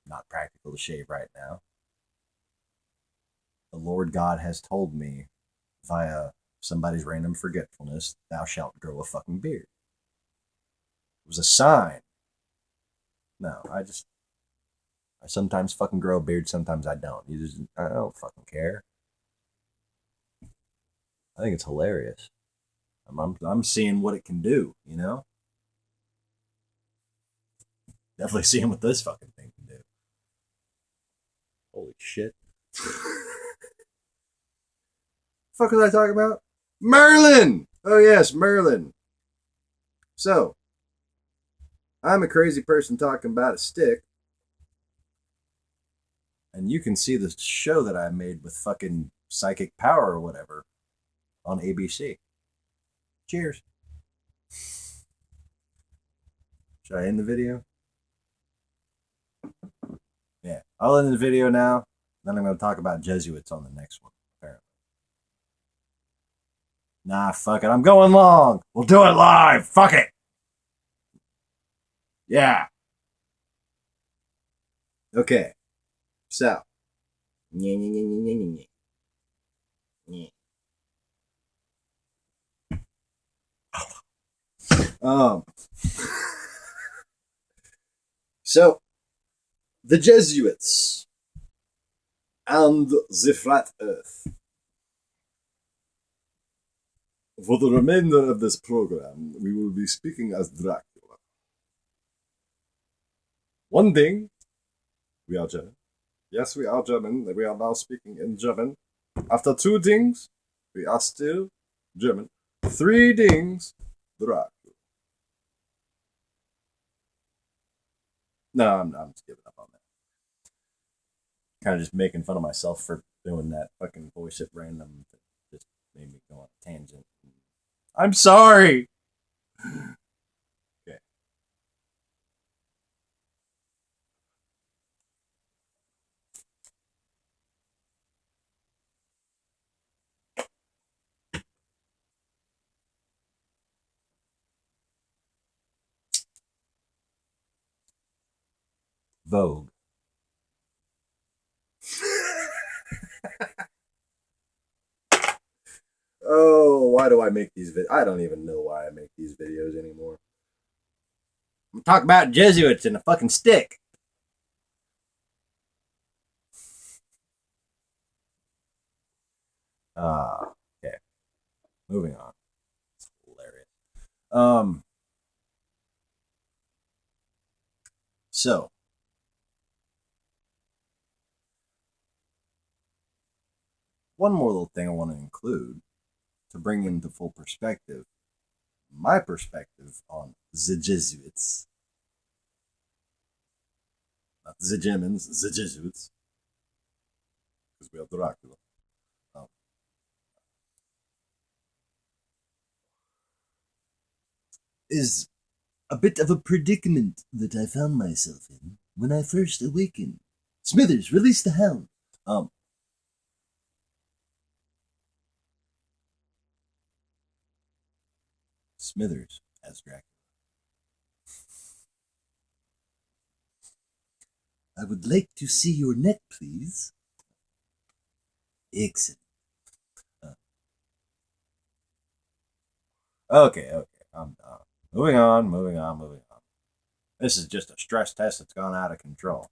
not practical to shave right now. The Lord God has told me via somebody's random forgetfulness, thou shalt grow a fucking beard. It was a sign. No, I sometimes fucking grow a beard, sometimes I don't. I don't fucking care. I think it's hilarious. I'm seeing what it can do, you know? Definitely seeing what this fucking thing can do. Holy shit. Fuck was I talking about? Merlin! Oh yes, Merlin. So, I'm a crazy person talking about a stick. And you can see the show that I made with fucking psychic power or whatever on ABC. Cheers. Should I end the video? Yeah, I'll end the video now. Then I'm going to talk about Jesuits on the next one, apparently. Nah, fuck it. I'm going long. We'll do it live. Fuck it. Yeah. Okay. So. So, the Jesuits and the flat earth. For the remainder of this program, we will be speaking as Dracula. One thing, we are German. Yes, we are German. We are now speaking in German. After 2 dings, we are still German. 3 dings, Dracula. No, I'm just giving up on that. Kind of just making fun of myself for doing that fucking voice at random. That just made me go on a tangent. I'm sorry! Okay. Vogue. Oh, why do I make these videos? I don't even know why I make these videos anymore. I'm talking about Jesuits and a fucking stick. Okay. Moving on. It's hilarious. So. One more little thing I want to include to bring into full perspective my perspective on the Jesuits. Not the Germans, the Jesuits. Because we have Dracula. Is a bit of a predicament that I found myself in when I first awakened. Smithers, release the hound. Smithers as Dracula. I would like to see your neck, please. Excellent. Okay. I'm moving on. This is just a stress test that's gone out of control.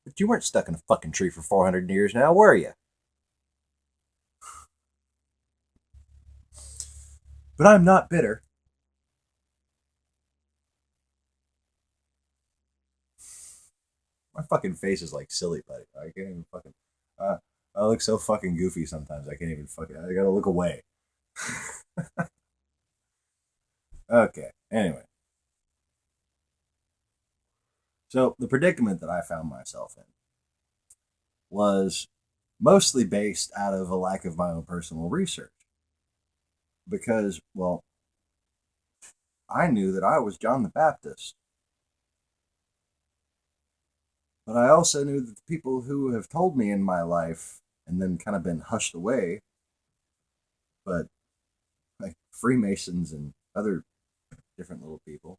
But you weren't stuck in a fucking tree for 400 years now, were you? But I'm not bitter. My fucking face is like silly, buddy. I can't even fucking. Uh, I look so fucking goofy sometimes. I can't even fucking. I gotta look away. Okay. Anyway, so the predicament that I found myself in was mostly based out of a lack of my own personal research. Because, well, I knew that I was John the Baptist, but I also knew that the people who have told me in my life and then kind of been hushed away, but like Freemasons and other different little people,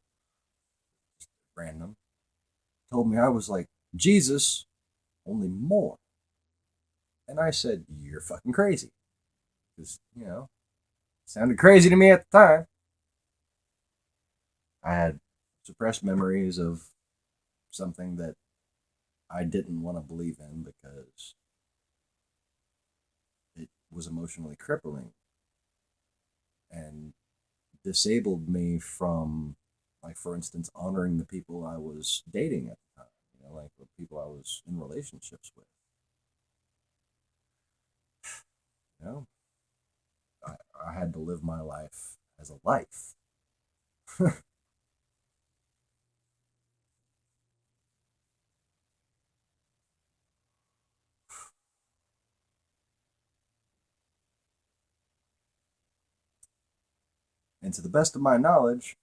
just random, told me I was like Jesus, only more. And I said, "You're fucking crazy." Because, it sounded crazy to me at the time. I had suppressed memories of something that I didn't want to believe in because it was emotionally crippling and disabled me from, like, for instance, honoring the people I was dating at the time, like the people I was in relationships with. You know, I had to live my life as a life. And to the best of my knowledge,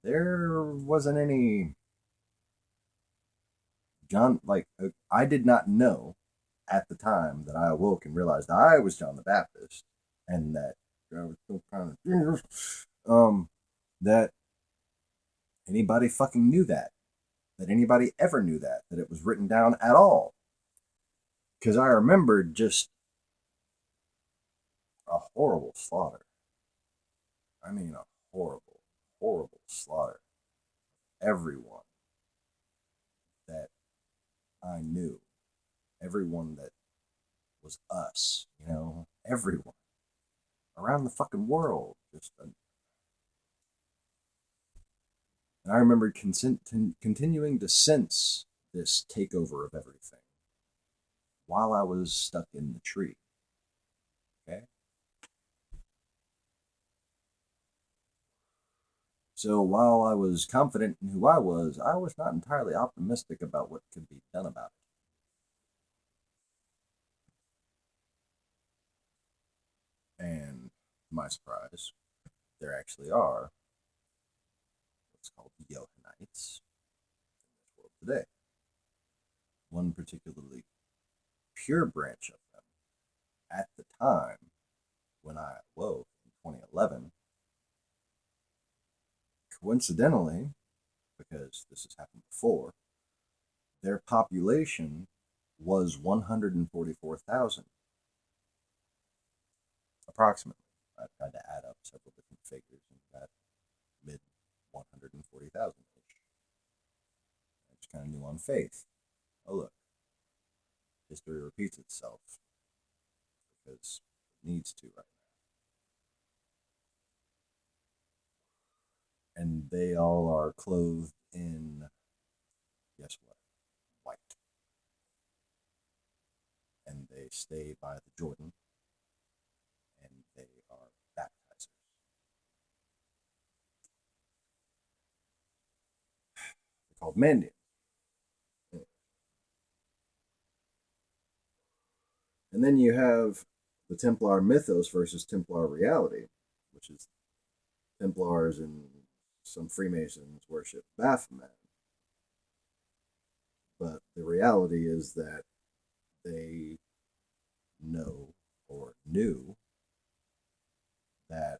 there wasn't any John, like, I did not know at the time that I awoke and realized I was John the Baptist and that I was still kind of dangerous, that anybody fucking knew that anybody ever knew that it was written down at all. Because I remembered just a horrible slaughter. I mean, a horrible, horrible slaughter. Everyone that I knew, everyone that was us, everyone around the fucking world. And I remember continuing to sense this takeover of everything while I was stuck in the tree. Okay. So while I was confident in who I was not entirely optimistic about what could be done about it. And to my surprise, there actually are what's called Johannite in this world today. One particularly pure branch of them at the time when I awoke in 2011, coincidentally, because this has happened before, their population was 144,000 approximately. I tried to add up several different figures and got mid 140,000 ish. I just kind of knew on faith. Oh, look, history repeats itself because it needs to right now. And they all are clothed in, guess what? White. And they stay by the Jordan and they are baptizers. They're called Mandians. And then you have the Templar mythos versus Templar reality, which is Templars and some Freemasons worship Baphomet. But the reality is that they know or knew that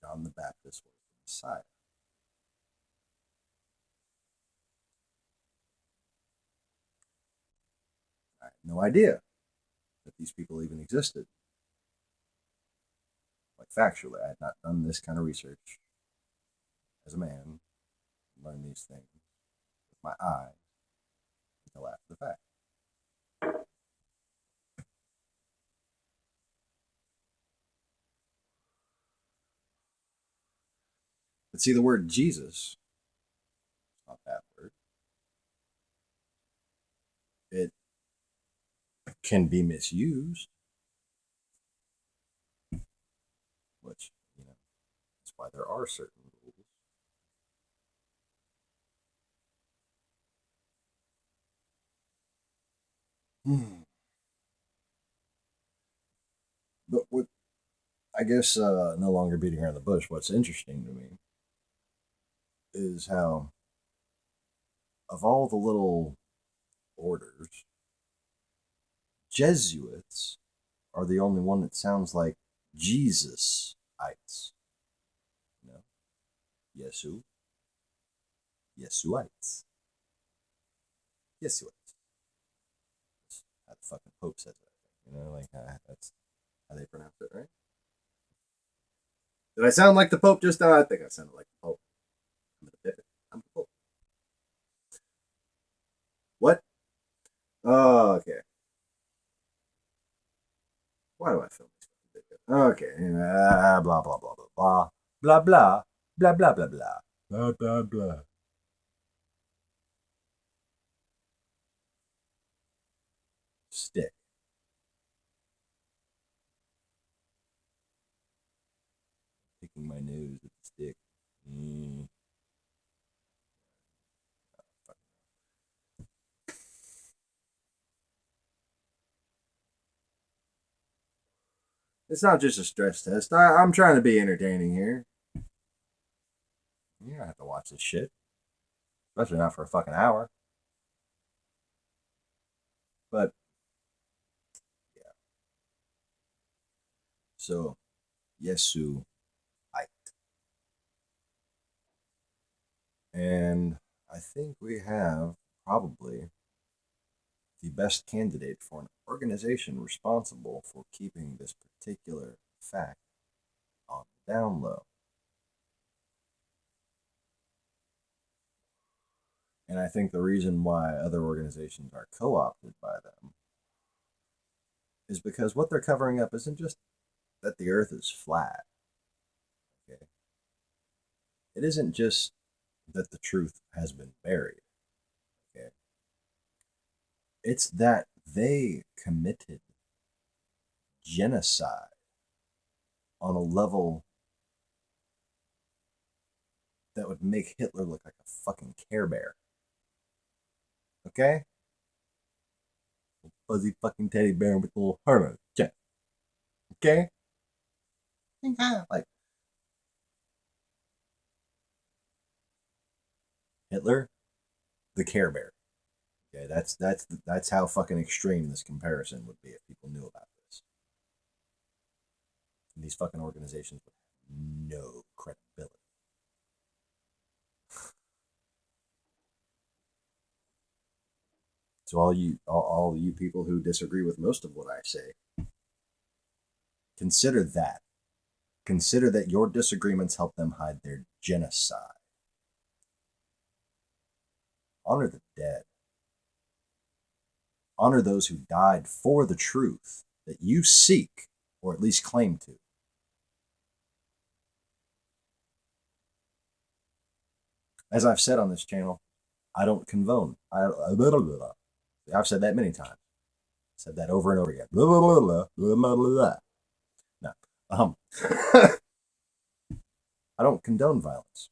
John the Baptist was the Messiah. I had no idea that these people even existed. Like, factually, I had not done this kind of research as a man, learn these things with my eyes until after the fact. But see, the word Jesus, not that word, it can be misused, which, that's why there are certain rules. But what, I guess, no longer beating around the bush, what's interesting to me is how, of all the little orders, Jesuits are the only one that sounds like Jesus-ites. You know? Jesuites. Jesuites. How the fucking Pope says it. Like, that's how they pronounce it, right? Did I sound like the Pope just now? I think I sounded like the Pope. I'm the Pope. What? Oh, okay. Why do I film this video? Okay. Blah, blah, blah, blah, blah. Blah, blah. Blah, blah, blah, blah. Blah, blah, blah. Stick. Picking my nose with the stick. It's not just a stress test. I'm trying to be entertaining here. You don't have to watch this shit. Especially not for a fucking hour. But, yeah. So, Yesu Ite. And I think we have probably the best candidate for an organization responsible for keeping this particular fact on the down low. And I think the reason why other organizations are co-opted by them is because what they're covering up isn't just that the earth is flat. Okay? It isn't just that the truth has been buried. Okay? It's that they committed genocide on a level that would make Hitler look like a fucking Care Bear. Okay? Fuzzy fucking teddy bear with a little heart on his chest. Okay? Like Hitler, the Care Bear. Okay, that's how fucking extreme this comparison would be if people knew about this. And these fucking organizations would have no credibility. So all you people who disagree with most of what I say, consider that. Consider that your disagreements help them hide their genocide. Honor the dead. Honor those who died for the truth that you seek, or at least claim to. As I've said on this channel, I don't condone. I've said that many times. I've said that over and over again. No. I don't condone violence.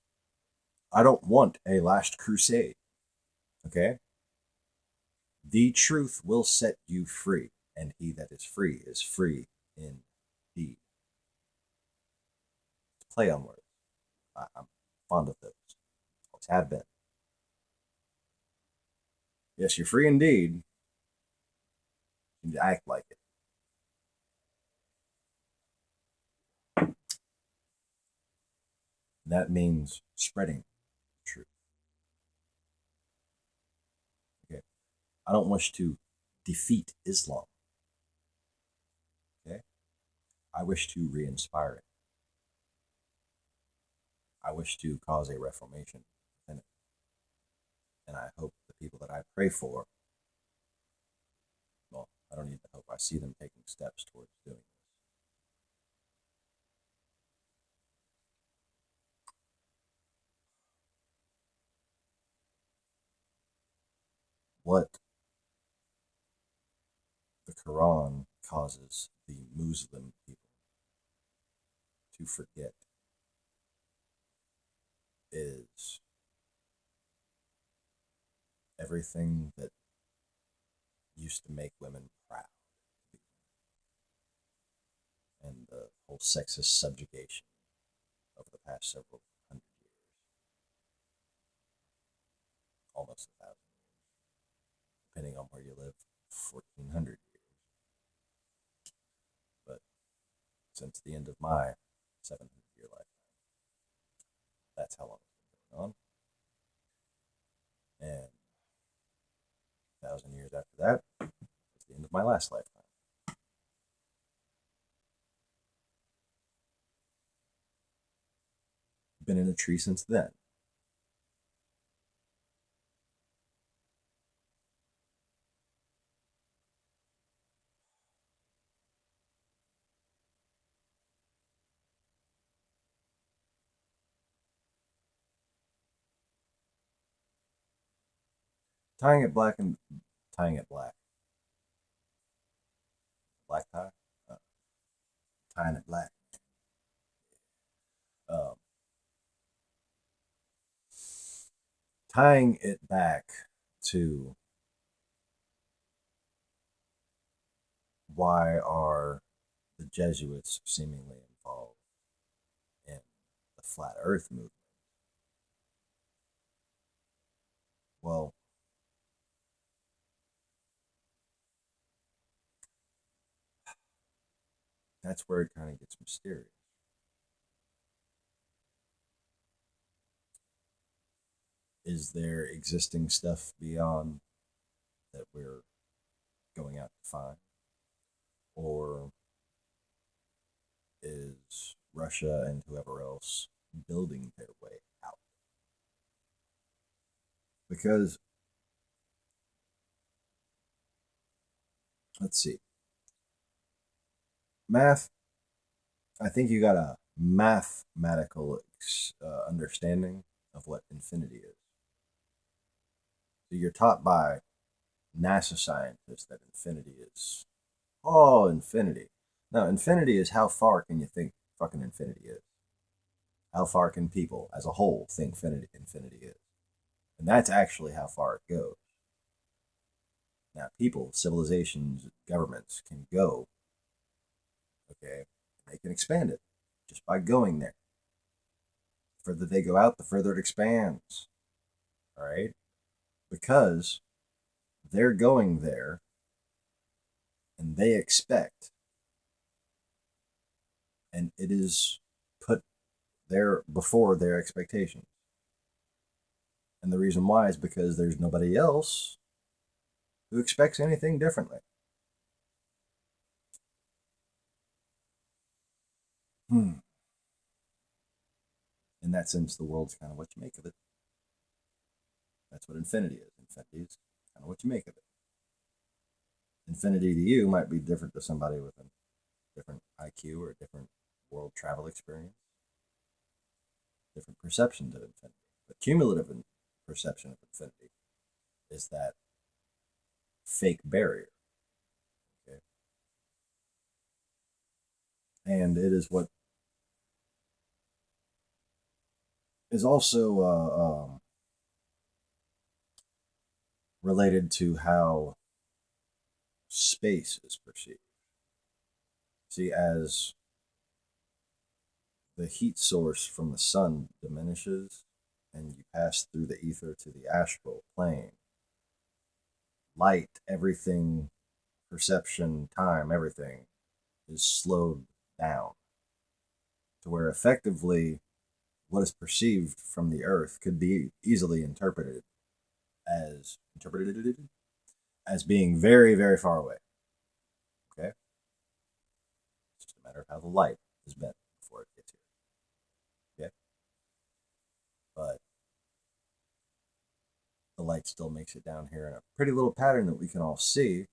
I don't want a last crusade. Okay? The truth will set you free, and he that is free indeed. Play on words. I'm fond of those. Always have been. Yes, you're free indeed. You need to act like it. That means spreading the truth. Okay. I don't wish to defeat Islam. Okay. I wish to re-inspire it. I wish to cause a reformation within it. And I hope the people that I pray for, well, I don't even hope, I see them taking steps towards doing this. What the Quran causes the Muslim people to forget is everything that used to make women proud, and the whole sexist subjugation over the past several hundred years, almost 1,000 years, depending on where you live, 1,400 years. But since the end of my 700-year lifetime, that's how long it's been going on. And 1,000 years after that was the end of my last lifetime. Been in a tree since then. Tying it black and tying it black. Black tie? Uh, Tying it black. Um, Tying it back to why are the Jesuits seemingly involved in the flat earth movement? Well, that's where it kind of gets mysterious. Is there existing stuff beyond that we're going out to find? Or is Russia and whoever else building their way out? Because, let's see, math, I think you got a mathematical understanding of what infinity is. So you're taught by NASA scientists that infinity is, oh, infinity. No, infinity is how far can you think fucking infinity is? How far can people as a whole think infinity is? And that's actually how far it goes. Now, people, civilizations, governments can go, okay, they can expand it just by going there. The further they go out, the further it expands. All right? Because they're going there and they expect, and it is put there before their expectations. And the reason why is because there's nobody else who expects anything differently. In that sense, the world's kind of what you make of it. That's what infinity is. Infinity is kind of what you make of it. Infinity to you might be different to somebody with a different IQ or a different world travel experience, different perceptions of infinity. But cumulative perception of infinity is that fake barrier. Okay? And it is what is also related to how space is perceived. See, as the heat source from the sun diminishes and you pass through the ether to the astral plane, light, everything, perception, time, everything is slowed down to where effectively what is perceived from the earth could be easily interpreted as being very, very far away. Okay? It's just a matter of how the light is bent before it gets here. Okay? the light still makes it down here in a pretty little pattern that we can all see,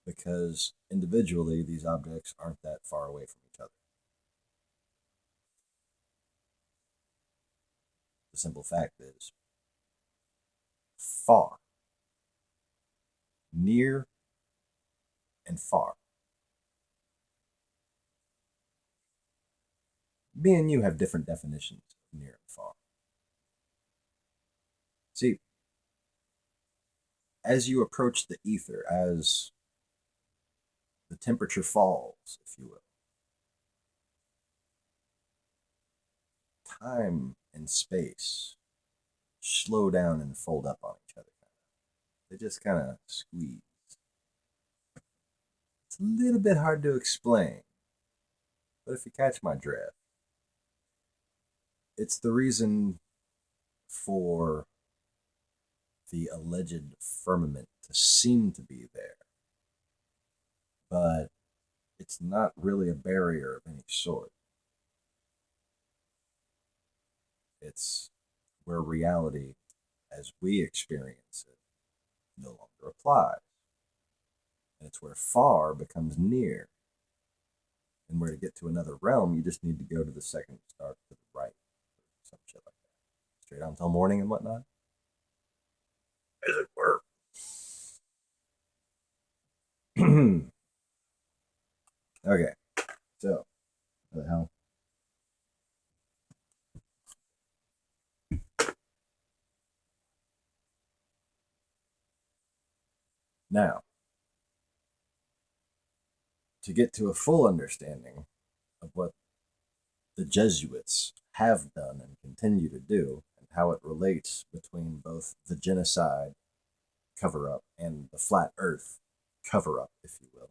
because individually these objects aren't that far away from each other. The simple fact is, far, near, and far. Me and you have different definitions of near and far. See, as you approach the ether, as the temperature falls, if you will, time and space slow down and fold up on each other. They just kind of squeeze. It's a little bit hard to explain, but if you catch my drift, it's the reason for the alleged firmament to seem to be there, but it's not really a barrier of any sort. It's where reality, as we experience it, no longer applies. And it's where far becomes near. And where to get to another realm, you just need to go to the second star to the right. Some shit like that. Straight on until morning and whatnot. As it were. Okay. So, what the hell? Now, to get to a full understanding of what the Jesuits have done and continue to do, and how it relates between both the genocide cover up and the flat earth cover up, if you will,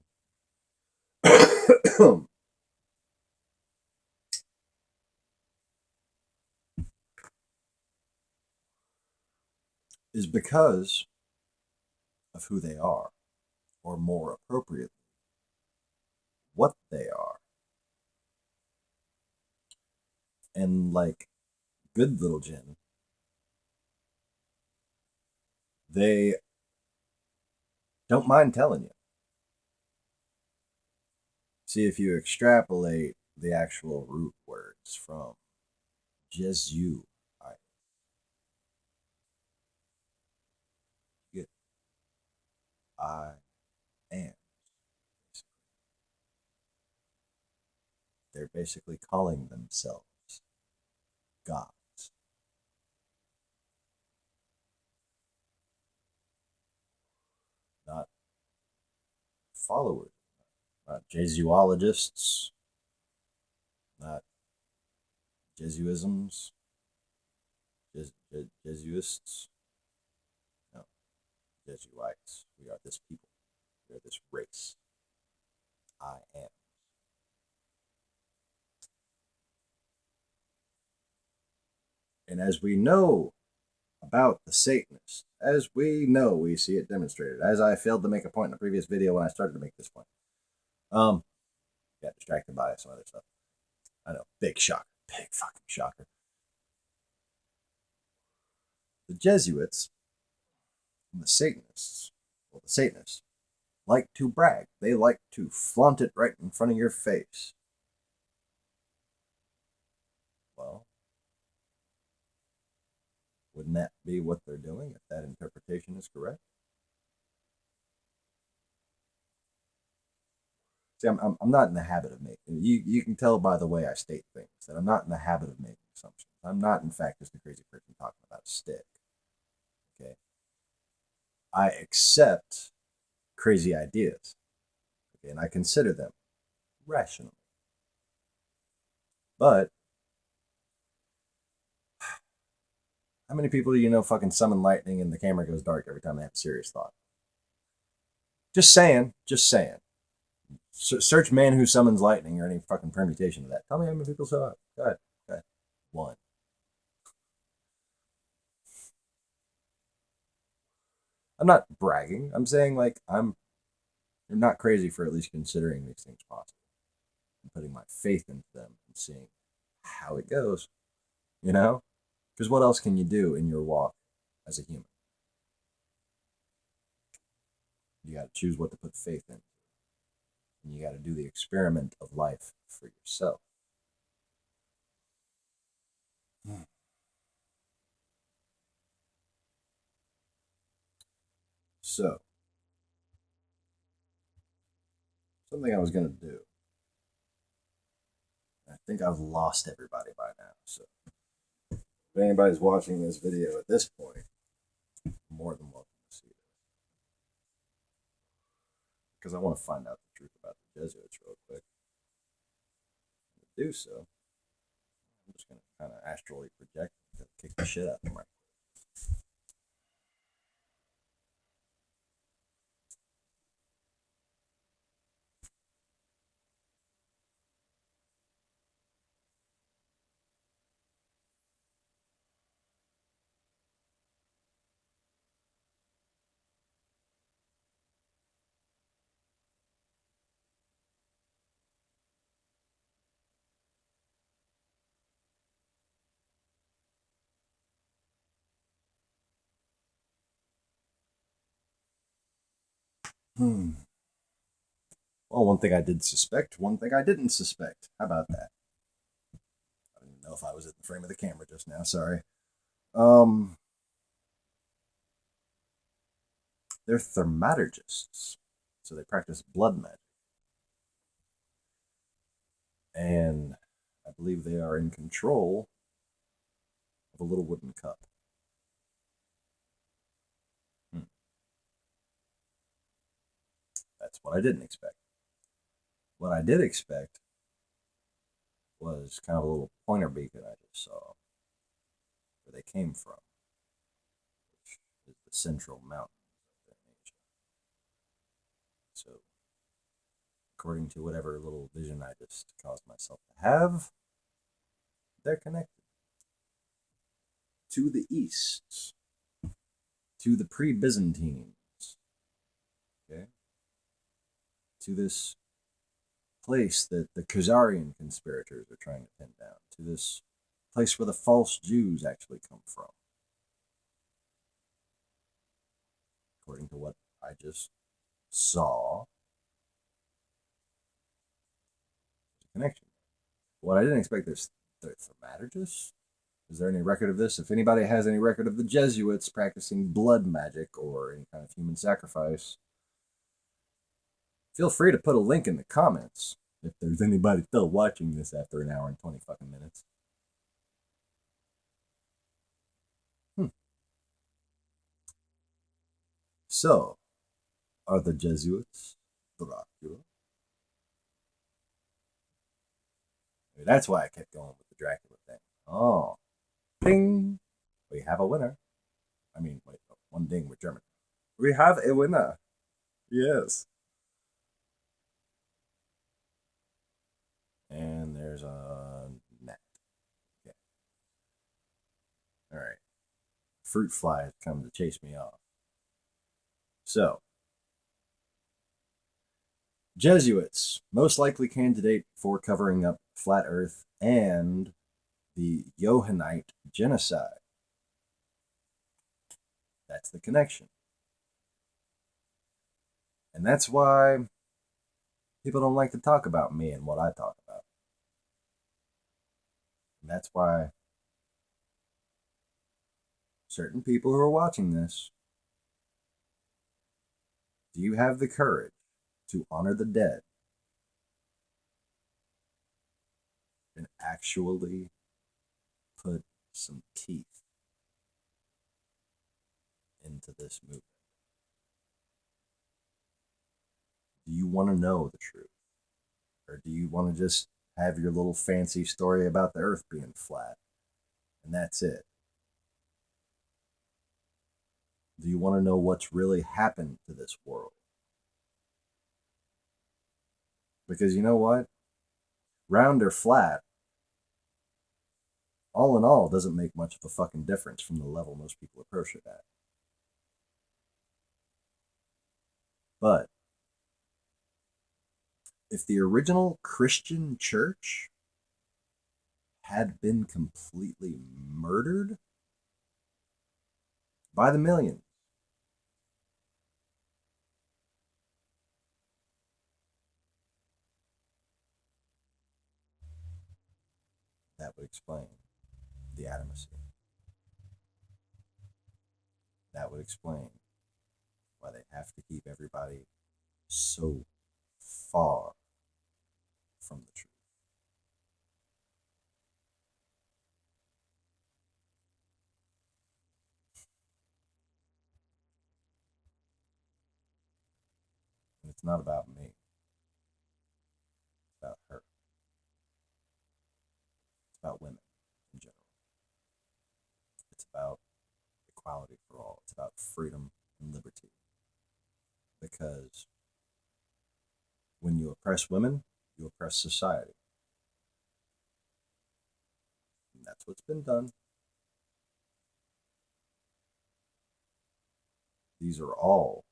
is because of who they are, or more appropriately, what they are. And like good little Jen, they don't mind telling you. See, if you extrapolate the actual root words from Jesu, get I am. They're basically calling themselves gods. Not followers, not Jesuologists, not Jesuisms, Jesuists, no, Jesuites. We are this people. We are this race. I am. And as we know about the Satanists, as we know, we see it demonstrated, as I failed to make a point in a previous video when I started to make this point. Got distracted by some other stuff. I know, big shocker, big fucking shocker. The Jesuits and the Satanists, well, the Satanists, like to brag. They like to flaunt it right in front of your face. Well, wouldn't that be what they're doing if that interpretation is correct? See, I'm not in the habit of making, you can tell by the way I state things that I'm not in the habit of making assumptions. I'm not, in fact, just a crazy person talking about a stick. Okay? I accept crazy ideas. Okay? And I consider them rational. But how many people do you know fucking summon lightning and the camera goes dark every time they have a serious thought? Just saying. Just saying. Search man who summons lightning or any fucking permutation of that. Tell me how many people saw it. Go ahead. Go ahead. One. I'm not bragging. I'm saying like you're not crazy for at least considering these things possible and putting my faith into them and seeing how it goes. You know? Because what else can you do in your walk as a human. You got to choose what to put faith in. And you got to do the experiment of life for yourself. So, something I was going to do. I think I've lost everybody by now. So, if anybody's watching this video at this point, more than welcome to see it. Because I want to find out the truth about the Jesuits real quick. To do so, I'm just going to kind of astrally project and kick the shit out of them right. Well, one thing I did suspect, one thing I didn't suspect. How about that? I don't even know if I was in the frame of the camera just now. Sorry. They're thaumaturgists, so they practice blood magic, and I believe they are in control of a little wooden cup. That's what I didn't expect. What I did expect was kind of a little pointer beacon I just saw, where they came from, which is the central mountains of Asia. So, according to whatever little vision I just caused myself to have, they're connected to the east, to the pre-Byzantines, okay, to this place that the Khazarian conspirators are trying to pin down, to this place where the false Jews actually come from. According to what I just saw, there's a connection. What I didn't expect is they're thaumaturgists. Is there any record of this? If anybody has any record of the Jesuits practicing blood magic or any kind of human sacrifice, feel free to put a link in the comments if there's anybody still watching this after an hour and 20 fucking minutes. So, are the Jesuits Dracula? Maybe that's why I kept going with the Dracula thing. Oh, ding! We have a winner. I mean, wait, one ding with German. We have a winner. Yes. And there's a net. Okay. All right. Fruit flies come to chase me off. So, Jesuits, most likely candidate for covering up flat Earth and the Johannite Genocide. That's the connection. And that's why people don't like to talk about me and what I talk about. And that's why certain people who are watching this, do you have the courage to honor the dead and actually put some teeth into this movement? Do you want to know the truth? Or do you want to just have your little fancy story about the earth being flat and that's it? Do you want to know what's really happened to this world? Because you know what? Round or flat, all in all, doesn't make much of a fucking difference from the level most people approach it at. But if the original Christian church had been completely murdered, by the millions. That would explain the atomacy. That would explain why they have to keep everybody so far from the truth. And it's not about me, it's about her. It's about women in general. It's about equality for all. It's about freedom and liberty. Because when you oppress women, you oppress society. And that's what's been done. These are all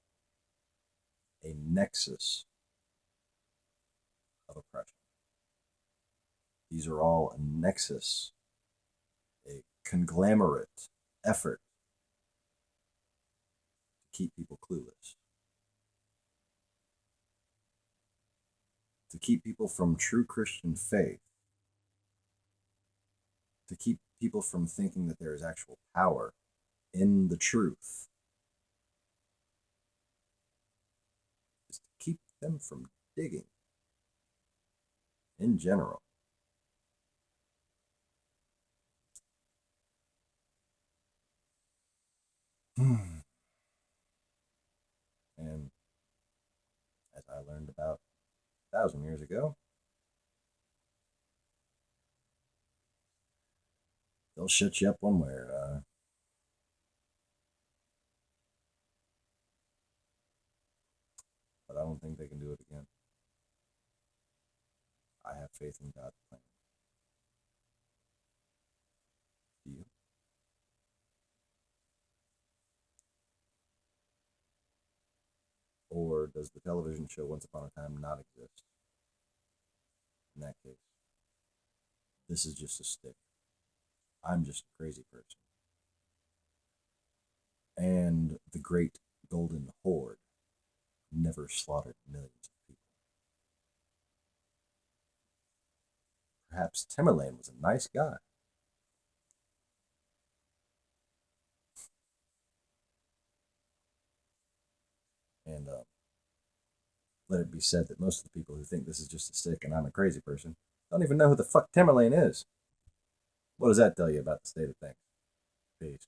a nexus of oppression. These are all a nexus, a conglomerate effort to keep people clueless, to keep people from true Christian faith, to keep people from thinking that there is actual power in the truth, is to keep them from digging in general. And as I learned about 1,000 years ago, they'll shut you up one way or another. But I don't think they can do it again. I have faith in God's plan. Do you? Or does the television show Once Upon a Time not exist? In that case, this is just a stick. I'm just a crazy person. And the great golden horde never slaughtered millions of people. Perhaps Tamerlane was a nice guy. And let it be said that most of the people who think this is just a stick and I'm a crazy person don't even know who the fuck Tamerlane is. What does that tell you about the state of things? Peace.